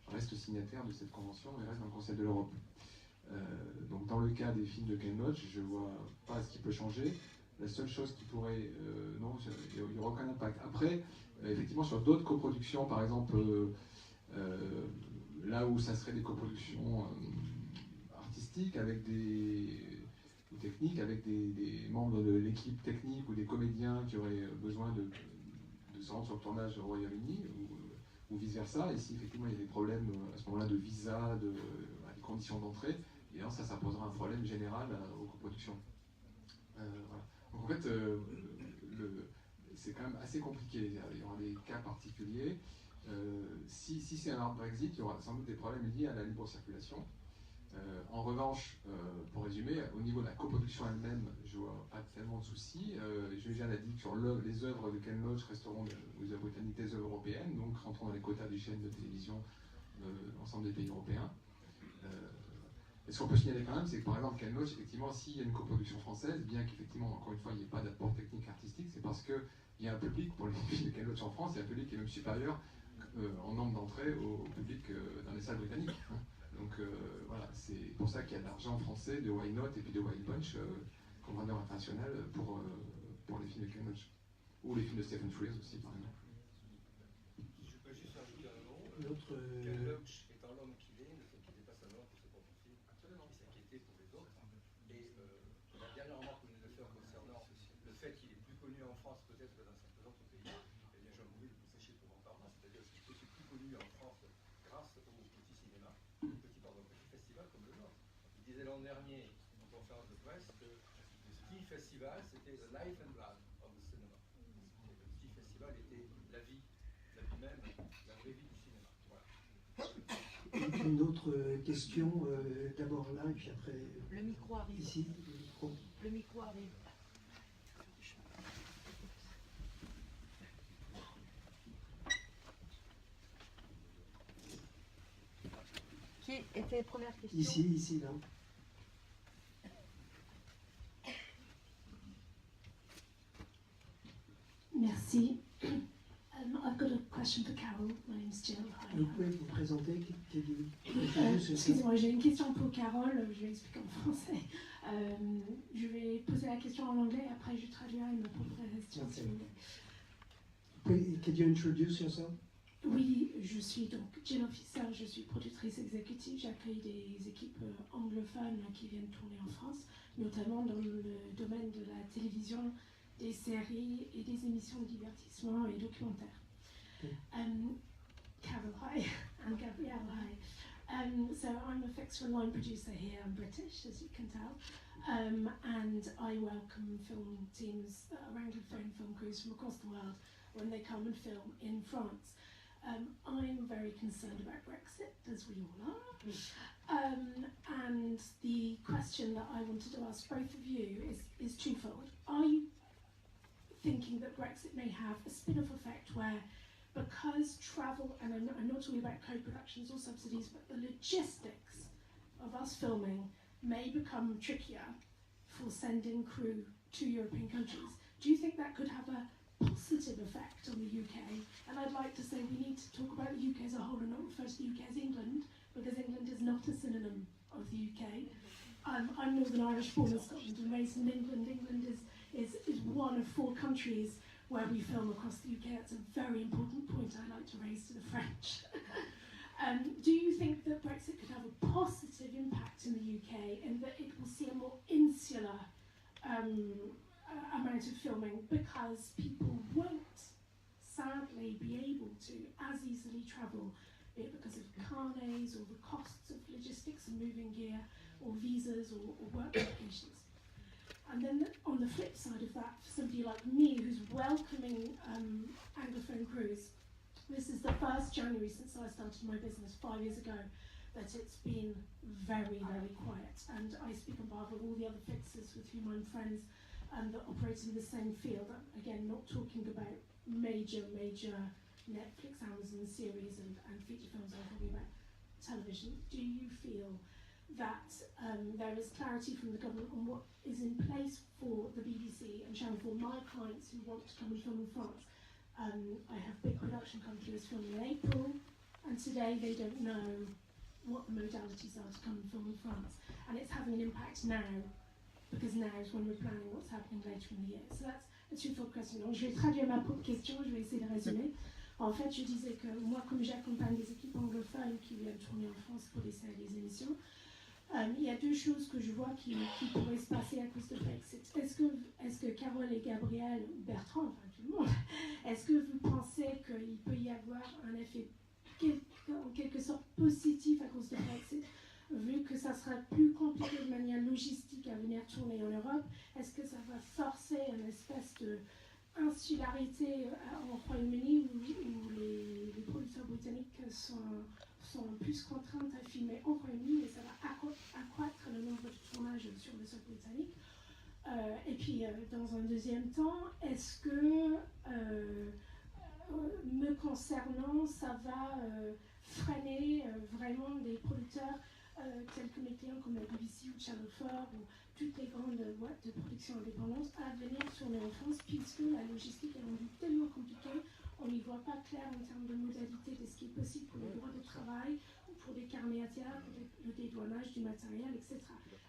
reste signataire de cette convention et reste dans le Conseil de l'Europe. Donc dans le cas des films de Ken Loach, je ne vois pas ce qui peut changer. La seule chose qui pourrait... non, il n'y aura aucun impact. Après, effectivement, sur d'autres coproductions, par exemple, là où ça serait des coproductions artistiques avec ou techniques, avec des membres de l'équipe technique ou des comédiens qui auraient besoin de se rendre sur le tournage au Royaume-Uni ou vice-versa, et si effectivement il y a des problèmes à ce moment-là de visa, des conditions d'entrée, et là ça posera un problème général aux coproductions. Voilà. Donc en fait, c'est quand même assez compliqué, il y aura des cas particuliers. Si c'est un hard Brexit, il y aura sans doute des problèmes liés à la libre circulation. En revanche, pour résumer, au niveau de la coproduction elle-même, je ne vois pas tellement de soucis. Jean a dit que sur les œuvres de Ken Loach resteront aux œuvres britanniques des œuvres européennes, donc rentrant dans les quotas des chaînes de télévision de l'ensemble des pays européens. Et ce qu'on peut signaler quand même, c'est que par exemple Ken Loach, effectivement, s'il y a une coproduction française, bien qu'effectivement, encore une fois, il n'y ait pas d'apport technique artistique, c'est parce qu'il y a un public pour les films de Ken Loach en France, il y a un public qui est même supérieur en nombre d'entrées au public dans les salles britanniques. Donc voilà, c'est pour ça qu'il y a de l'argent français de Why Not et puis de Wild Bunch, comme vendeur international, pour les films de Ken Loach. Ou les films de Stephen Frears aussi, par exemple. Je peux juste ajouter un mot. Ken Loach étant l'homme qu'il est, ne s'inquiétait pas seulement pour ses propres films, absolument, il s'inquiétait pour les autres. Et la dernière remarque que nous devons faire concernant le fait qu'il est plus connu en France peut-être que dans certains autres pays, eh bien j'en voulais je suis plus connu en France grâce au petit cinéma, au petit festival comme le nôtre. Il disait l'an dernier, en conférence de presse, que le petit festival, c'était the life and blood of the cinema. Et le petit festival était la vie même, la vraie vie du cinéma. Voilà. Une autre question, d'abord là, et puis après. Le micro arrive. Ici, le micro. Le micro arrive. Qui était la première question? Ici, là. Merci. I've got a question for Carol. My name is Jill. Hi. Vous pouvez vous présenter? Excusez-moi, j'ai une question pour Carole. Je vais expliquer en français. Je vais poser la question en anglais, après je traduirai ma propre question. Okay. Could you introduce yourself? Oui, je suis donc Jill Officer, je suis productrice exécutive. J'accueille des équipes anglophones qui viennent tourner en France, notamment dans le domaine de la télévision, des séries et des émissions de divertissement et documentaires. Carol, hi, and Gabrielle, hi. So I'm a fixed line producer here. I'm British, as you can tell, and I welcome film teams, Anglophone film crews from across the world when they come and film in France. I'm very concerned about Brexit, as we all are. And the question that I wanted to ask both of you is twofold. Are you thinking that Brexit may have a spin-off effect where, because travel, and I'm not talking about co-productions or subsidies, but the logistics of us filming may become trickier for sending crew to European countries? Do you think that could have a positive effect on the UK? And I'd like to say we need to talk about the UK as a whole and not refer to the UK as England, because England is not a synonym of the UK. I'm Northern Irish, born in Scotland and raised in England. England is one of 4 countries where we film across the UK. That's a very important point I'd like to raise to the French. Do you think that Brexit could have a positive impact in the UK and that it will see a more insular amount of filming because people won't sadly be able to as easily travel, be it because of carnets or the costs of logistics and moving gear or visas or work applications? And then on the flip side of that, for somebody like me who's welcoming Anglophone crews, this is the first January since I started my business 5 years ago that it's been very, very quiet. And I speak on behalf of all the other fixers with whom I'm friends that operate in the same field. Again, not talking about major Netflix, Amazon series and feature films, I'm talking about television. Do you feel that there is clarity from the government on what is in place for the BBC and Channel 4? My clients who want to come and film in France, I have big production companies filming in April, and today they don't know what the modalities are to come and film in France. And it's having an impact now, because now is when we're planning what's happening later in the year. So that's a twofold question. Donc je vais traduire ma propre question, je vais essayer de résumer. En fait, je disais que moi, comme j'accompagne des équipes anglophones qui viennent tourner en France pour des séries et des émissions, il y a 2 choses que je vois qui pourraient se passer à cause de Brexit. Est-ce que Carole et Gabrielle, Bertrand, enfin tout le monde, est-ce que vous pensez qu'il peut y avoir un effet en quelque sorte positif à cause de Brexit, vu que ça sera plus compliqué de manière logistique à venir tourner en Europe? Est-ce que ça va forcer une espèce de insularité en Royaume-Uni où les producteurs britanniques sont plus contraintes à filmer en Royaume-Uni, mais ça va accroître le nombre de tournages sur le sol britannique? Et puis, dans un deuxième temps, est-ce que, me concernant, ça va freiner vraiment des producteurs tels que mes clients comme la BBC ou Channel 4 ou toutes les grandes boîtes de production indépendantes à venir tourner en France, puisque la logistique est rendue tellement compliquée, on n'y voit pas clair en termes de modalités de ce qui est possible pour les droits de travail, ou pour des carnets à tiers, pour le dédouanage du matériel, etc.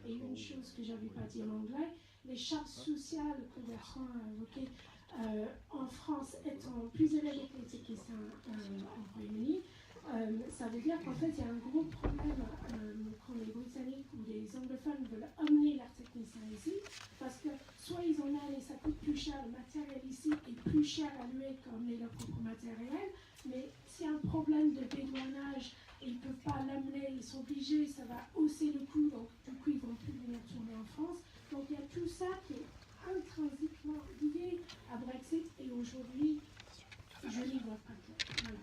Et une chose que j'avais pas dit en anglais, les charges sociales que Bertrand a évoquées en France étant plus élevées que les techniciens en Royaume-Uni, ça veut dire qu'en fait il y a un gros problème quand les Britanniques ou les anglophones veulent emmener leurs techniciens ici, parce que soit ils en ont et ça coûte plus cher, le matériel ici est plus cher à louer qu'emmener leur propre matériel, mais si un problème de dédouanage et ils ne peuvent pas l'amener, ils sont obligés, ça va hausser le coût, donc du coup ils ne vont plus venir tourner en France. Donc il y a tout ça qui est intrinsèquement lié à Brexit et aujourd'hui, je n'y vois pas clair. Voilà.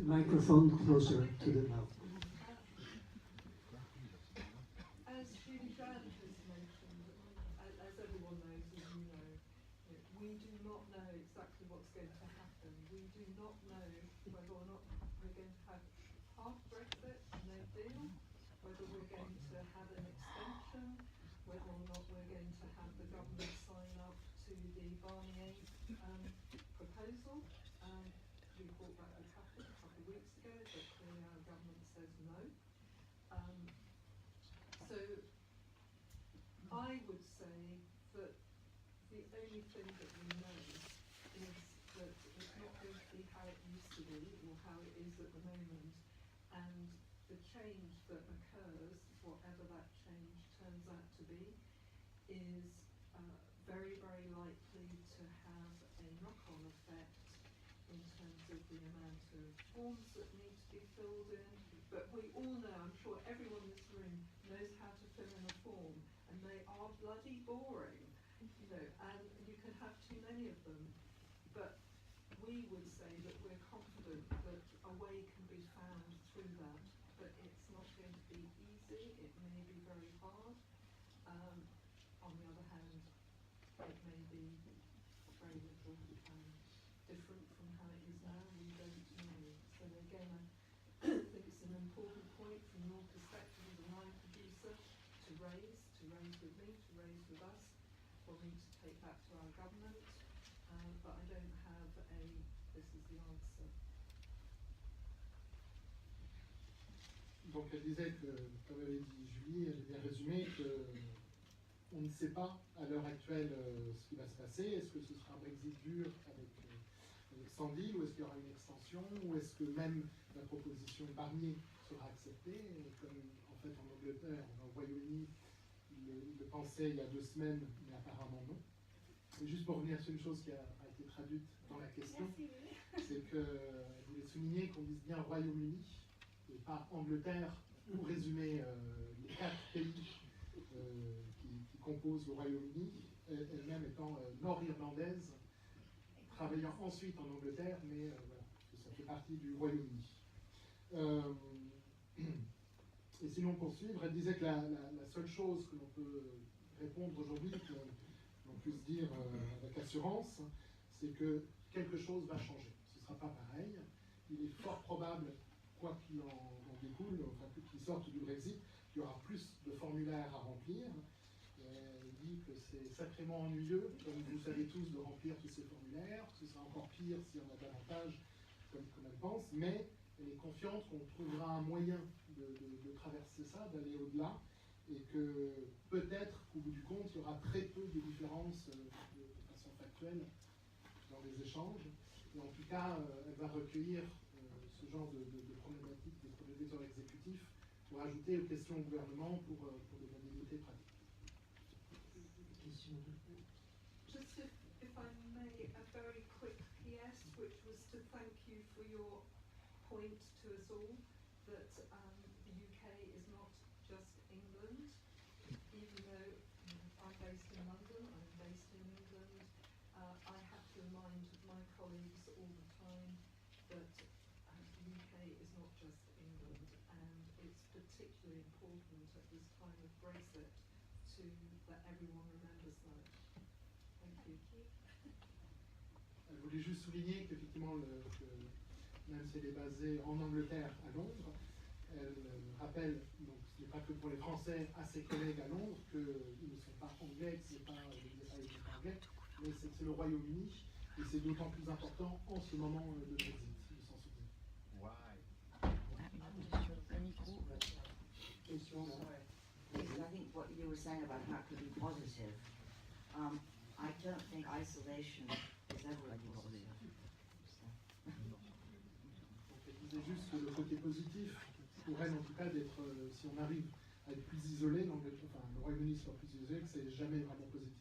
Microphone closer to the mouth. As Julie Jan has mentioned, as everyone knows, as you know, we do not know exactly what's going to happen. We do not know whether or not we're going to have hard Brexit, no deal, whether we're going to have an extension, whether or not we're going to have the government sign up to the Barnier proposal. We thought that would happen a couple of weeks ago, but clearly our government says no. So I would say that the only thing that we know is that it's not going to be how it used to be or how it is at the moment, and the change that occurs, whatever that change turns out to be, is very, very likely to have a knock-on effect in terms of the amount of forms that need to be filled in. But we all know, I'm sure everyone in this room knows how to fill in a form, and they are bloody boring, you know, and you can have too many of them. But we would say that we're confident that a way can be found through that, but it's not going to be easy, it may be very hard. On the other hand, it may be very little different from how it is now, we don't know. So again, I think it's an important point from your perspective as a wine producer to raise with me, to raise with us, for me to take back to our government, but I don't have this is the answer. Donc elle disait que, comme avait dit Julie, elle a bien résumé que on ne sait pas à l'heure actuelle ce qui va se passer. Est-ce que ce sera un Brexit dur avec sans deal, ou est-ce qu'il y aura une extension, ou est-ce que même la proposition Barnier sera acceptée, comme en fait en Angleterre, au Royaume-Uni, ils le pensaient il y a 2 semaines, mais apparemment non. Et juste pour revenir sur une chose qui a été traduite dans la question, c'est qu'elle voulait souligner qu'on dise bien Royaume-Uni et pas Angleterre, pour résumer les 4 pays qui composent le Royaume-Uni, elle-même étant nord-irlandaise, travaillant ensuite en Angleterre, mais voilà, ça fait partie du Royaume-Uni. Et sinon, pour suivre, elle disait que la seule chose que l'on peut répondre aujourd'hui, qu'on puisse dire avec assurance, c'est que quelque chose va changer. Ce ne sera pas pareil. Il est fort probable, quoi qu'il en découle, enfin qu'il sorte du Brexit, qu'il y aura plus de formulaires à remplir. Elle dit que c'est sacrément ennuyeux, comme vous savez tous, de remplir tous ces formulaires. Ce sera encore pire s'il y en a davantage, comme elle pense, mais elle est confiante qu'on trouvera un moyen de traverser ça, d'aller au-delà, et que peut-être qu'au bout du compte, il y aura très peu de différences de façon factuelle dans les échanges. Et en tout cas, elle va recueillir ce genre de problématiques des producteurs exécutifs pour ajouter aux questions au gouvernement pour des modalités pratiques. Just if I may, a very quick PS, which was to thank you for your point to us all that the UK is not just England, even though I'm based in London, I'm based in England. I have to remind my colleagues all the time that the UK is not just England, and it's particularly important at this time of Brexit that everyone remembers that. Thank you. Je voulais juste souligner qu'effectivement, même si elle est basée en Angleterre, à Londres, elle rappelle, donc ce n'est pas que pour les Français, à ses collègues à Londres, qu'ils ne sont pas anglais, que ce n'est pas anglais, mais c'est le Royaume-Uni, et c'est d'autant plus important en ce moment de Brexit, de s'en souvenir. I think what you were saying about how it could be positive, I don't think isolation is ever a positive. Donc elle disait juste que le côté positif, pour elle en tout cas, d'être, si on arrive à être plus isolé, donc le Royaume-Uni soit plus isolé, que c'est jamais vraiment positif.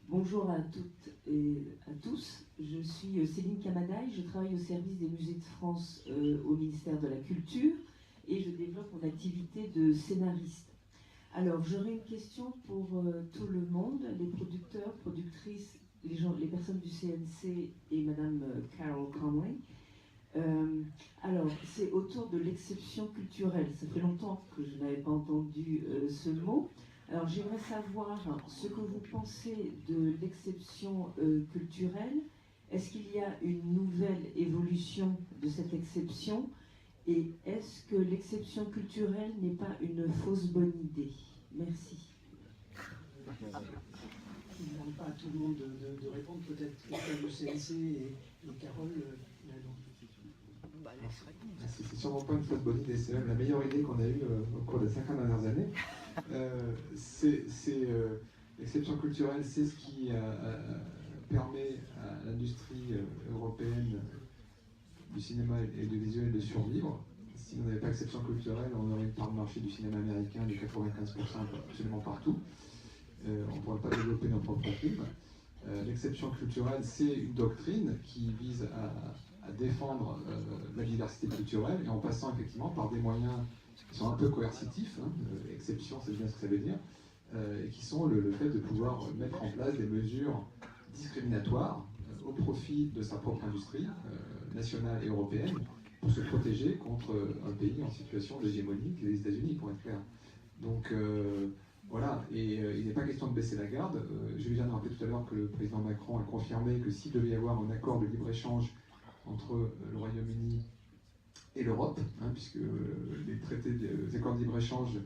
Bonjour à toutes et à tous. Je suis Céline Camanaille, je travaille au service des musées de France au ministère de la Culture et je développe mon activité de scénariste. Alors, j'aurais une question pour tout le monde, les producteurs, productrices, les personnes du CNC et Madame Carol Conway. Alors, c'est autour de l'exception culturelle. Ça fait longtemps que je n'avais pas entendu ce mot. Alors, j'aimerais savoir ce que vous pensez de l'exception culturelle. Est-ce qu'il y a une nouvelle évolution de cette exception? Et est-ce que l'exception culturelle n'est pas une fausse bonne idée? Merci. Je ne demande pas à tout le monde de répondre, peut-être le CNC et Carole. C'est sûrement pas une fausse bonne idée, c'est même la meilleure idée qu'on a eue au cours des 50 dernières années. L'exception culturelle, c'est ce qui permet à l'industrie européenne du cinéma et du visuel de survivre. Si on n'avait pas exception culturelle, on aurait une part de marché du cinéma américain de 95% absolument partout. On ne pourrait pas développer nos propres films. L'exception culturelle, c'est une doctrine qui vise à défendre la diversité culturelle et en passant effectivement par des moyens qui sont un peu coercitifs, exception, c'est bien ce que ça veut dire, et qui sont le fait de pouvoir mettre en place des mesures discriminatoires au profit de sa propre industrie nationale et européenne pour se protéger contre un pays en situation d'hégémonie, les États-Unis, pour être clair. Donc voilà, et il n'est pas question de baisser la garde. Je viens de rappeler tout à l'heure que le président Macron a confirmé que s'il devait y avoir un accord de libre-échange entre le Royaume-Uni et l'Europe, puisque les accords de libre-échange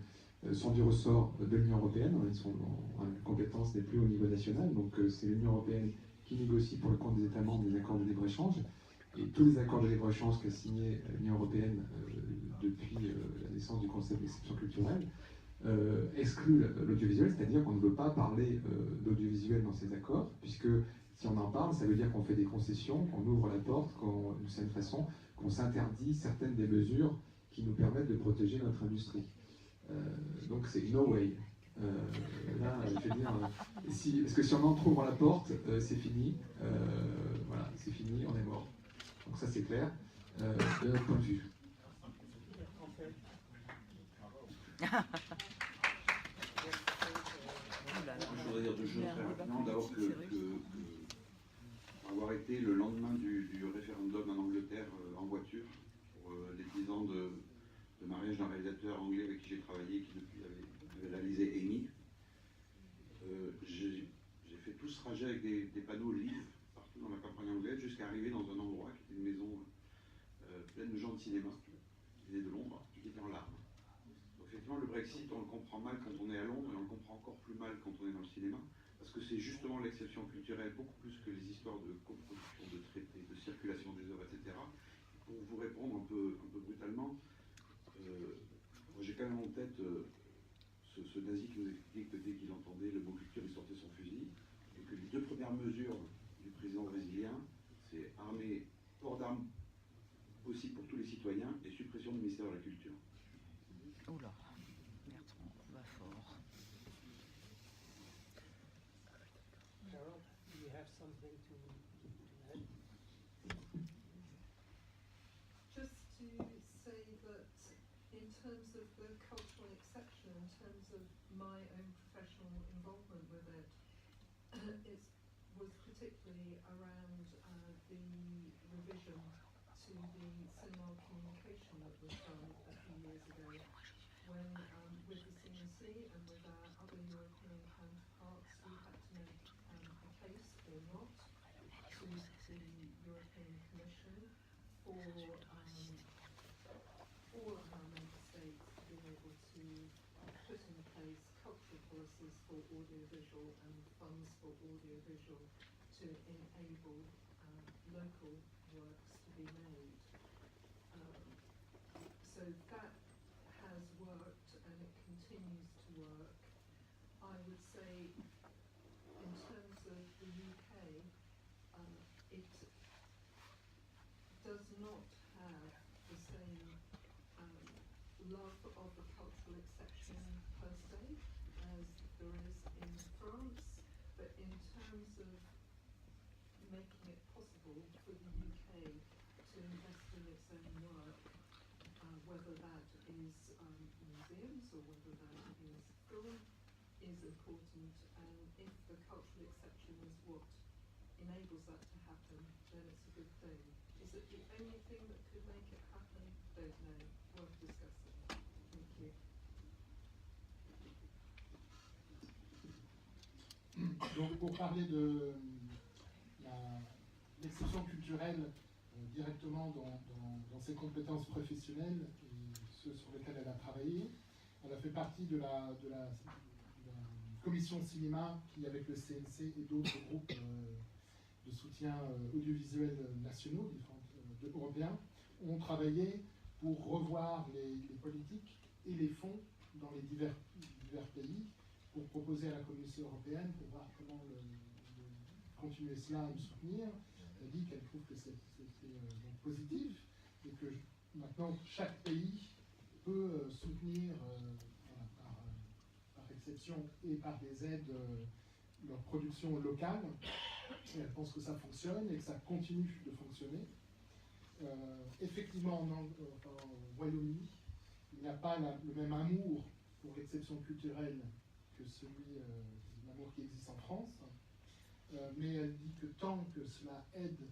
sont du ressort de l'Union européenne, la compétence n'est plus au niveau national, donc c'est l'Union européenne qui négocie pour le compte des États membres des accords de libre-échange, et tous les accords de libre-échange qu'a signé l'Union européenne depuis la naissance du concept d'exception culturelle excluent l'audiovisuel, c'est-à-dire qu'on ne veut pas parler d'audiovisuel dans ces accords, puisque si on en parle, ça veut dire qu'on fait des concessions, qu'on ouvre la porte, d'une certaine façon, qu'on s'interdit certaines des mesures qui nous permettent de protéger notre industrie. Donc c'est no way. Là, je veux dire, parce que si on entrouvre la porte, c'est fini. Voilà, c'est fini, on est mort. Donc ça c'est clair, de notre point de vue. Je voudrais dire deux choses très rapidement. D'abord avoir été le lendemain du référendum en Angleterre en voiture pour les 10 ans de mariage d'un réalisateur anglais avec qui j'ai travaillé, qui depuis avait réalisé Amy. J'ai fait tout ce trajet avec des panneaux livres partout dans la campagne anglaise jusqu'à arriver dans un endroit qui était une maison pleine de gens de cinéma qui venaient de Londres, qui étaient en larmes. Donc effectivement, le Brexit, on le comprend mal quand on est à Londres et on le comprend encore plus mal quand on est dans le cinéma, parce que c'est justement l'exception culturelle, beaucoup plus que les histoires de coproduction, de traités, de circulation des œuvres, etc. Pour vous répondre un peu brutalement, moi j'ai quand même en tête ce nazi qui nous expliquait que dès qu'il entendait le mot culture, il sortait son fusil, et que les deux premières mesures du président brésilien, c'est armer, port d'armes possible pour tous les citoyens et suppression du ministère de la Culture. Oula, Bertrand, on va fort. Carol, do you have something to add? Just to say that in terms of the cultural exception, in terms of my own professional involvement with it, it was particularly around the revision to the cinema communication that was done a few years ago, when with the CNC and with our other European counterparts, we had to make a case or not to the European Commission for all of our member states being able to put in place cultural policies for audiovisual and funds for audiovisual to enable local works to be made. So that has worked and it continues to work. I would say in terms of the UK, it does not have the same love of a cultural exception per se, as there is in France, but in terms of making it possible for the UK to invest in its own work, whether that is museums or whether that is film, is important. And if the cultural exception is what enables that to happen, then it's a good thing. Is it the only thing that could make it happen? Don't know. Worth discussing. Thank you. Donc pour parler de l'exception culturelle directement dans ses compétences professionnelles et ceux sur lesquels elle a travaillé, elle a fait partie de la commission cinéma qui, avec le CNC et d'autres groupes de soutien audiovisuel nationaux, européens, ont travaillé pour revoir les politiques et les fonds dans les divers pays, pour proposer à la Commission européenne, pour voir comment continuer cela et le soutenir. Elle a dit qu'elle trouve que c'était positif et que maintenant chaque pays peut soutenir par exception et par des aides leur production locale. Et elle pense que ça fonctionne et que ça continue de fonctionner. Effectivement, au Royaume-Uni, il n'y a pas le même amour pour l'exception culturelle que l'amour qui existe en France. Mais elle dit que tant que cela aide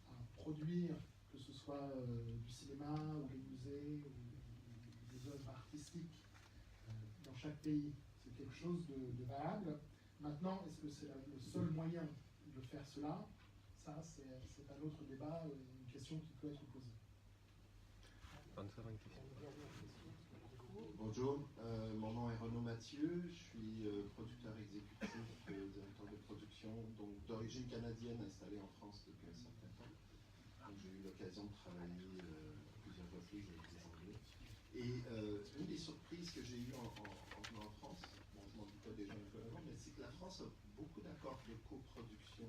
à produire, que ce soit du cinéma ou des musées ou des œuvres artistiques dans chaque pays, c'est quelque chose de valable. Maintenant, est-ce que c'est le seul moyen de faire cela? Ça, c'est un autre débat, une question qui peut être posée. Bonjour, mon nom est Renaud Mathieu, je suis producteur exécutif, directeur de production, donc d'origine canadienne installé en France depuis un certain temps. Donc j'ai eu l'occasion de travailler plusieurs reprises avec les Anglais. Et une des surprises que j'ai eues en venant en France, bon, je m'en doutais déjà un peu avant, mais c'est que la France a beaucoup d'accords de coproduction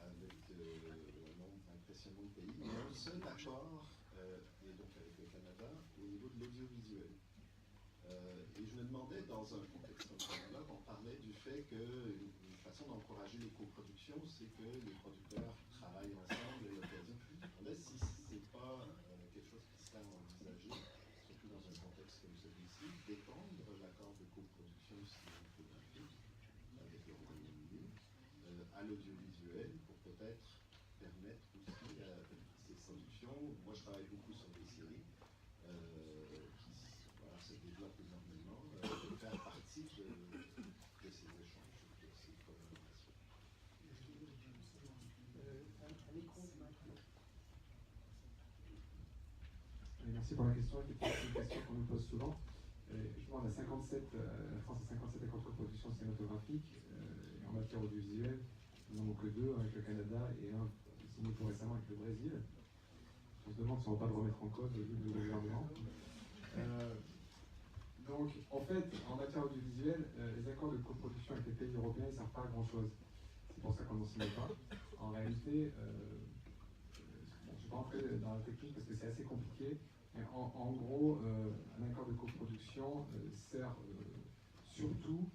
avec un nombre impressionnant de pays. Il y a un seul accord, et donc avec le Canada, au niveau de l'audiovisuel. Et je me demandais, dans un contexte comme celui-là, on parlait du fait qu'une façon d'encourager les coproductions, c'est que les producteurs travaillent ensemble et l'occasion. Je me demandais si c'est pas quelque chose qui serait envisagé, surtout dans un contexte comme celui-ci, d'étendre l'accord de coproduction cinématographique avec le Royaume-Uni à l'audiovisuel pour peut-être permettre aussi à ces productions. Moi, je travaille beaucoup sur des séries qui se développent énormément, de faire partie de ces échanges, de ces collaborations. Merci pour la question. C'est une question qu'on nous pose souvent. Justement, la France a 57 accords de coproduction cinématographique. En matière audiovisuelle, nous n'en avons que 2 avec le Canada et un signé tout récemment avec le Brésil. On se demande si on ne va pas le remettre en cause vu le gouvernement. Donc, en fait, en matière audiovisuelle, les accords de coproduction avec les pays européens ne servent pas à grand-chose. C'est pour ça qu'on n'en signe pas. En réalité, je ne vais pas entrer dans la technique parce que c'est assez compliqué. Mais en gros, un accord de coproduction sert surtout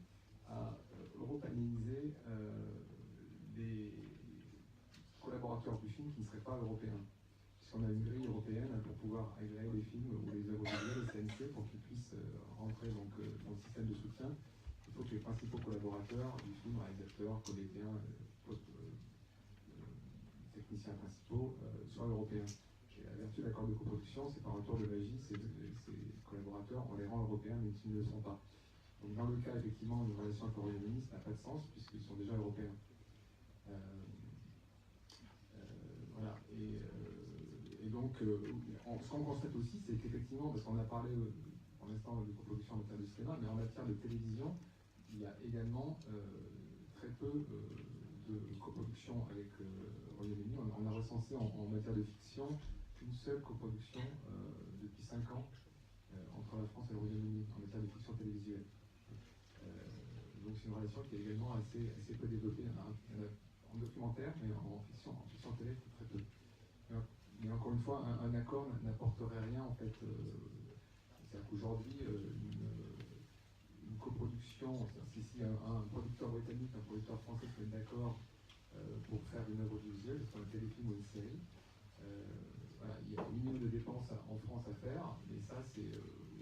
à européaniser les collaborateurs du film qui ne seraient pas européens. Puisqu'on a une grille européenne pour pouvoir agréer les films ou les œuvres visuelles, les CNC, pour qu'ils puissent rentrer dans le système de soutien. Il faut que les principaux collaborateurs du film, réalisateurs, collégiens, techniciens principaux, soient européens. Et la vertu de l'accord de coproduction, c'est par un tour de magie, ces collaborateurs, on les rend européens même s'ils ne le sont pas. Donc dans le cas effectivement d'une relation avec le Royaume-Uni, ça n'a pas de sens puisqu'ils sont déjà européens. Voilà. Et donc, ce qu'on constate aussi, c'est qu'effectivement, parce qu'on a parlé pour l'instant de coproduction en matière de cinéma, mais en matière de télévision, il y a également très peu de coproduction avec le Royaume-Uni. On a recensé en matière de fiction une seule coproduction depuis 5 ans entre la France et le Royaume-Uni en matière de fiction télévisuelle. Donc c'est une relation qui est également assez peu développée. Il y en a en documentaire, mais en fiction télé, très peu. Mais encore une fois, un accord n'apporterait rien en fait. C'est-à-dire qu'aujourd'hui, une coproduction, si un producteur britannique, un producteur français se mettent d'accord pour faire une œuvre audiovisuelle, que ce soit un téléfilm ou une série, voilà, il y a un minimum de dépenses en France à faire, mais ça c'est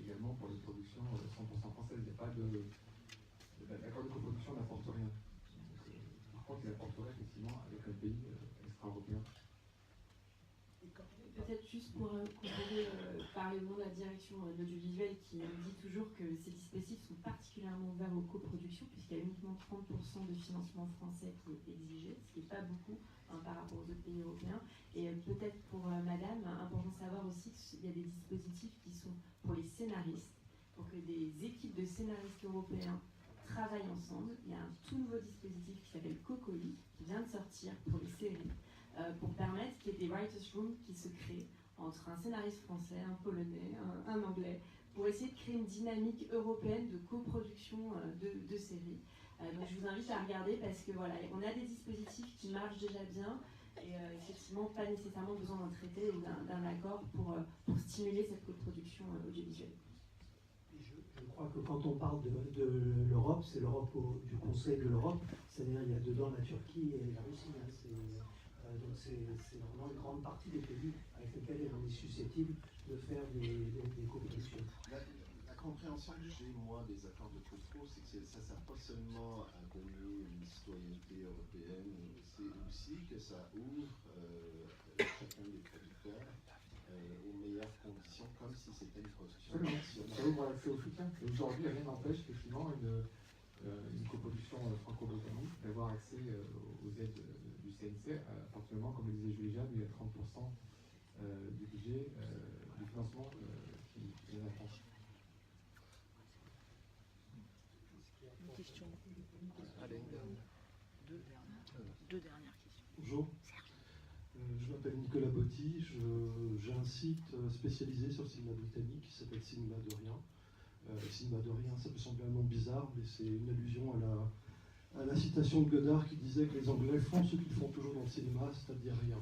également pour les productions 100% françaises. Il n'y a pas de... L'accord de coproduction n'apporte rien. Donc, par contre, il apporterait effectivement avec un pays extra-européen. Peut-être juste pour parler au nom de la direction de l'audiovisuel qui dit toujours que ces dispositifs sont particulièrement ouverts aux coproductions puisqu'il y a uniquement 30% de financement français qui est exigé, ce qui n'est pas beaucoup par rapport aux autres pays européens. Et peut-être pour madame, important de savoir aussi qu'il y a des dispositifs qui sont pour les scénaristes, pour que des équipes de scénaristes européens travaillent ensemble. Il y a un tout nouveau dispositif qui s'appelle Cocoli, qui vient de sortir pour les séries, pour permettre qu'il y ait des writers' rooms qui se créent entre un scénariste français, un polonais, un anglais, pour essayer de créer une dynamique européenne de coproduction de séries. Donc je vous invite à regarder parce que voilà, on a des dispositifs qui marchent déjà bien et effectivement pas nécessairement besoin d'un traité ou d'un accord pour stimuler cette coproduction audiovisuelle. Je crois que quand on parle de l'Europe, c'est l'Europe du Conseil de l'Europe, c'est-à-dire il y a dedans la Turquie et la Russie. Donc c'est vraiment une grande partie des pays avec lesquels on est susceptible de faire des coproductions. La compréhension que j'ai, moi, des accords de copro, c'est que ça ne sert pas seulement à donner une citoyenneté européenne, c'est aussi que ça ouvre chacun des producteurs aux meilleures conditions, comme si c'était une production nationale. Ça ouvre l'accès au soutien. Aujourd'hui, rien n'empêche effectivement une coproduction franco-britannique d'avoir accès aux aides du CNC, à partir du moment, comme le disait Julie Jeanne, il y a 30% du budget, du financement qui vient de la France. Une question. Allez, deux dernières questions. Bonjour. Je m'appelle Nicolas Botti, j'ai un site spécialisé sur le cinéma britannique qui s'appelle Cinéma de Rien. Cinéma de Rien, ça peut sembler un nom bizarre, mais c'est une allusion à la citation de Godard qui disait que les Anglais font ce qu'ils font toujours dans le cinéma, c'est-à-dire rien.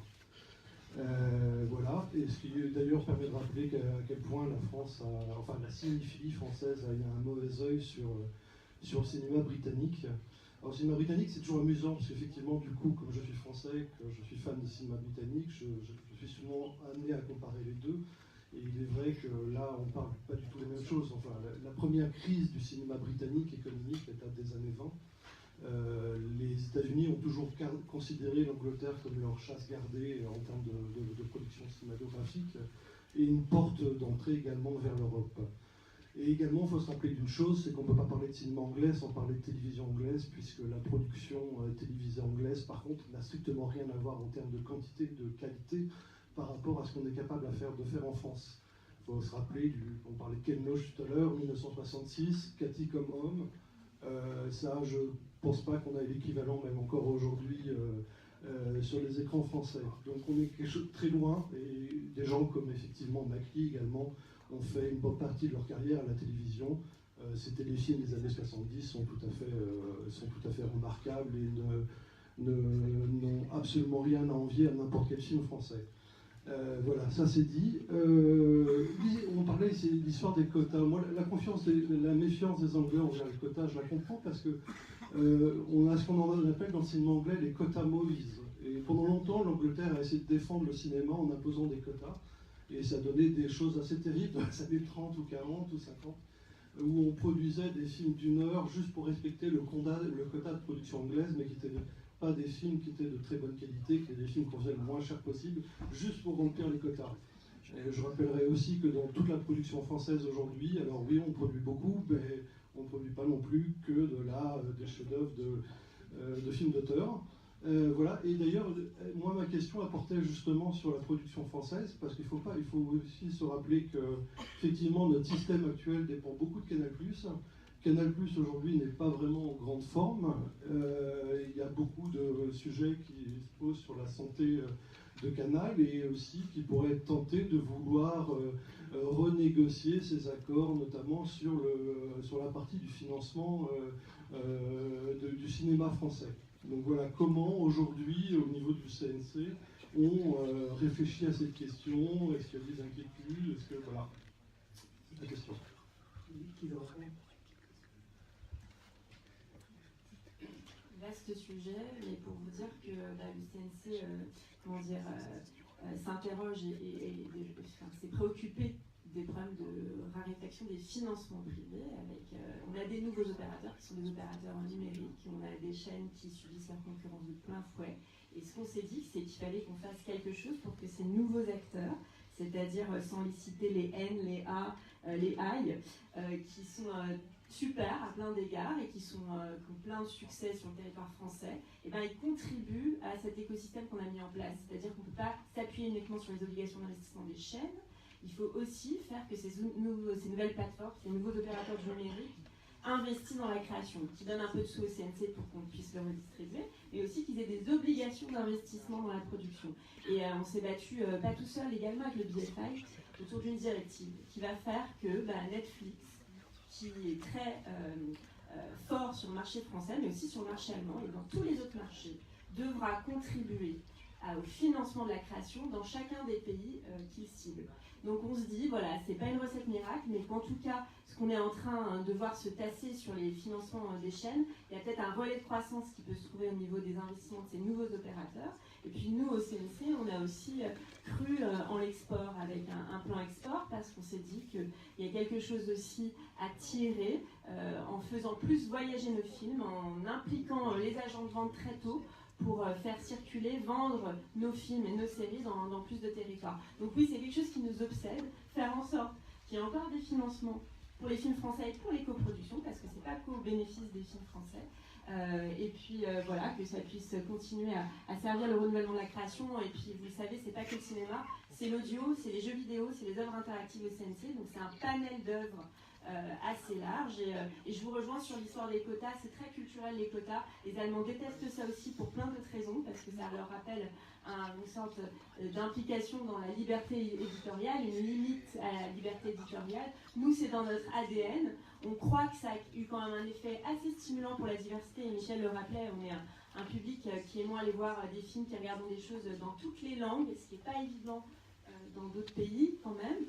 Voilà, et ce qui d'ailleurs permet de rappeler à quel point la France la cinéphilie française a un mauvais œil sur le cinéma britannique. Alors, le cinéma britannique, c'est toujours amusant, parce qu'effectivement, du coup, comme je suis français, que je suis fan du cinéma britannique, je suis souvent amené à comparer les deux. Et il est vrai que là, on ne parle pas du tout des mêmes choses. Enfin, la première crise du cinéma britannique économique, elle date des années 20. Les États-Unis ont toujours considéré l'Angleterre comme leur chasse gardée en termes de production cinématographique, et une porte d'entrée également vers l'Europe. Et également, il faut se rappeler d'une chose, c'est qu'on ne peut pas parler de cinéma anglais sans parler de télévision anglaise, puisque la production télévisée anglaise, par contre, n'a strictement rien à voir en termes de quantité, de qualité, par rapport à ce qu'on est capable de faire en France. Il faut se rappeler, on parlait de Ken Loach tout à l'heure, 1966, Cathy comme homme. Ça, je ne pense pas qu'on ait l'équivalent, même encore aujourd'hui, sur les écrans français. Donc on est quelque chose de très loin, et des gens comme effectivement Mackie également ont fait une bonne partie de leur carrière à la télévision. Ces téléfilms des années 70 sont tout à fait remarquables et n'ont absolument rien à envier à n'importe quel film français. Voilà, ça c'est dit. On parlait, c'est l'histoire des quotas. Moi, la méfiance des Anglais envers les quotas, je la comprends parce que on a ce qu'on appelle dans le cinéma anglais les quotas movies. Et pendant longtemps, l'Angleterre a essayé de défendre le cinéma en imposant des quotas. Et ça donnait des choses assez terribles dans les années 30 ou 40 ou 50, où on produisait des films d'une heure juste pour respecter le quota de production anglaise, mais qui n'étaient pas des films qui étaient de très bonne qualité, qui étaient des films qu'on faisait le moins cher possible, juste pour remplir les quotas. Et je rappellerai aussi que dans toute la production française aujourd'hui, alors oui, on produit beaucoup, mais on ne produit pas non plus que des chefs-d'œuvre de films d'auteur. Voilà, et d'ailleurs, moi ma question portait justement sur la production française, parce qu'il faut aussi se rappeler que effectivement notre système actuel dépend beaucoup de Canal+. Canal+ aujourd'hui n'est pas vraiment en grande forme. Il y a beaucoup de sujets qui se posent sur la santé de Canal et aussi qui pourraient être tentés de vouloir renégocier ces accords, notamment sur la partie du financement du cinéma français. Donc voilà comment aujourd'hui, au niveau du CNC, on réfléchit à cette question. Est-ce qu'il y a des inquiétudes? Est-ce que voilà. la question. Qui veut répondre? Vaste sujet, mais pour vous dire que le CNC s'interroge et s'est préoccupé des problèmes de raréfaction des financements privés. On a des nouveaux opérateurs qui sont des opérateurs numériques, on a des chaînes qui subissent la concurrence de plein fouet. Et ce qu'on s'est dit, c'est qu'il fallait qu'on fasse quelque chose pour que ces nouveaux acteurs, c'est-à-dire sans les citer les N, les A, les I, qui sont super à plein d'égards et qui ont plein de succès sur le territoire français, et ben, ils contribuent à cet écosystème qu'on a mis en place. C'est-à-dire qu'on ne peut pas s'appuyer uniquement sur les obligations d'investissement des chaînes, il faut aussi faire que ces nouvelles plateformes, ces nouveaux opérateurs du numérique investissent dans la création, qui donnent un peu de sous au CNC pour qu'on puisse le redistribuer, mais aussi qu'ils aient des obligations d'investissement dans la production. Et on s'est battu, pas tout seul, également avec le BFI, autour d'une directive qui va faire que Netflix, qui est très fort sur le marché français, mais aussi sur le marché allemand et dans tous les autres marchés, devra contribuer au financement de la création dans chacun des pays qu'il cible. Donc on se dit, voilà, c'est pas une recette miracle, mais qu'en tout cas, ce qu'on est en train de voir se tasser sur les financements des chaînes, il y a peut-être un relais de croissance qui peut se trouver au niveau des investissements de ces nouveaux opérateurs. Et puis nous, au CNC, on a aussi cru en l'export avec un plan export, parce qu'on s'est dit qu'il y a quelque chose aussi à tirer en faisant plus voyager nos films, en impliquant les agents de vente très tôt, pour faire circuler, vendre nos films et nos séries dans plus de territoires. Donc oui, c'est quelque chose qui nous obsède, faire en sorte qu'il y ait encore des financements pour les films français et pour les coproductions, parce que c'est pas qu'au bénéfice des films français. Et puis voilà, que ça puisse continuer à servir le renouvellement de la création. Et puis vous le savez, c'est pas que le cinéma, c'est l'audio, c'est les jeux vidéo, c'est les œuvres interactives au CNC, donc c'est un panel d'œuvres assez large et je vous rejoins sur l'histoire des quotas, c'est très culturel les quotas, les Allemands détestent ça aussi pour plein d'autres raisons, parce que ça leur rappelle une sorte d'implication dans la liberté éditoriale, une limite à la liberté éditoriale. Nous, c'est dans notre ADN, on croit que ça a eu quand même un effet assez stimulant pour la diversité, et Michel le rappelait, on est un public qui aime aller voir des films, qui regardent des choses dans toutes les langues, ce qui n'est pas évident dans d'autres pays quand même.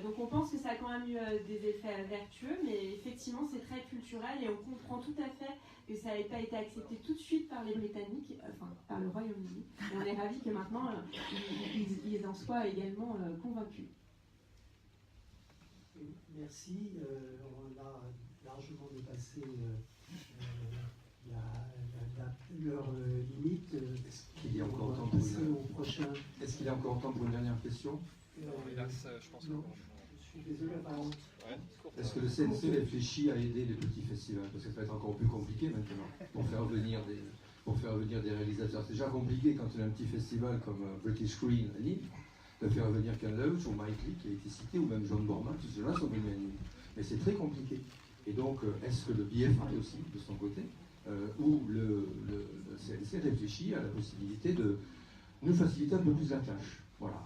Donc on pense que ça a quand même eu des effets vertueux, mais effectivement c'est très culturel et on comprend tout à fait que ça n'ait pas été accepté tout de suite par les Britanniques, enfin par le Royaume-Uni. Et on est ravis que maintenant ils en soient également convaincus. Merci. On a largement dépassé leur limite. Est-ce qu'il y a encore temps pour une dernière question? Je pense que je suis désolé, pardon. Est-ce que le CNC réfléchit à aider les petits festivals? Parce que ça va être encore plus compliqué maintenant pour faire venir des réalisateurs. C'est déjà compliqué quand on a un petit festival comme British Screen à Lille, de faire venir Ken Loach ou Mike Lee qui a été cité, ou même John Borman, tous ceux-là sont venus à Lille. Mais c'est très compliqué. Et donc, est-ce que le BFI aussi, de son côté, ou le CNC réfléchit à la possibilité de nous faciliter un peu plus la tâche? Voilà.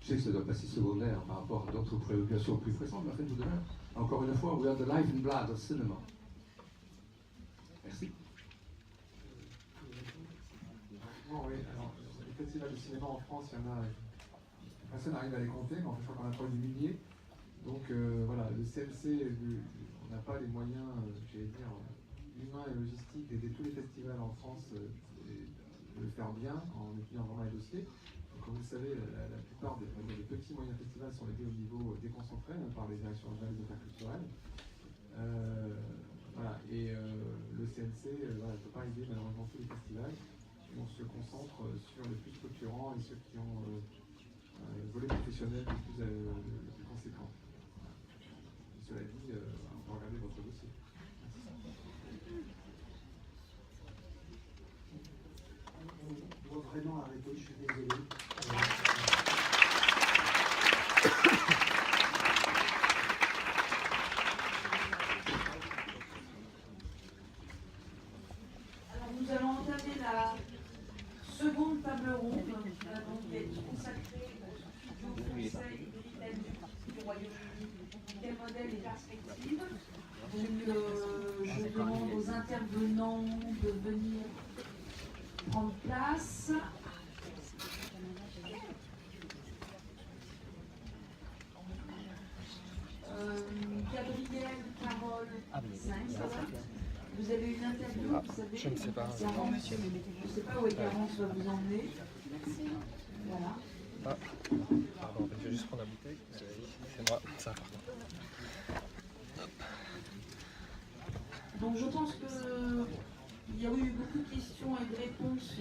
Je sais que ça doit passer secondaire par rapport à d'autres préoccupations plus pressantes, mais enfin, tout de même, encore une fois, we are the life and blood of cinema. Merci. Bon, oui, alors, les festivals de cinéma en France, il y en a, personne n'arrive à les compter, mais en fait, je crois qu'on a pas du millier. Donc voilà, le CNC, on n'a pas les moyens, j'allais dire, humains et logistiques d'aider tous les festivals en France de le faire bien en étudiant vraiment les dossiers. Comme vous le savez, la plupart des petits moyens festivals sont aidés au niveau déconcentré par les directions régionales des affaires culturelles. Voilà, et le CNC ne peut pas aider malheureusement tous les festivals. Et on se concentre sur les plus structurants et ceux qui ont le volet professionnel le plus conséquent. Et cela dit, on peut regarder votre dossier. On doit vraiment arrêter, je suis désolé. Alors nous allons entamer la seconde table ronde, qui est consacrée au studio français et britannique du Royaume-Uni. Quel modèle et perspectives? Donc je demande aux intervenants de venir prendre place. arriver. Je ne sais pas. Garance, je ne sais pas où Garance va vous emmener. Voilà. Ah, pardon, je vais juste prendre la bouteille. C'est moi, c'est important. Donc je pense qu'il y a eu beaucoup de questions et de réponses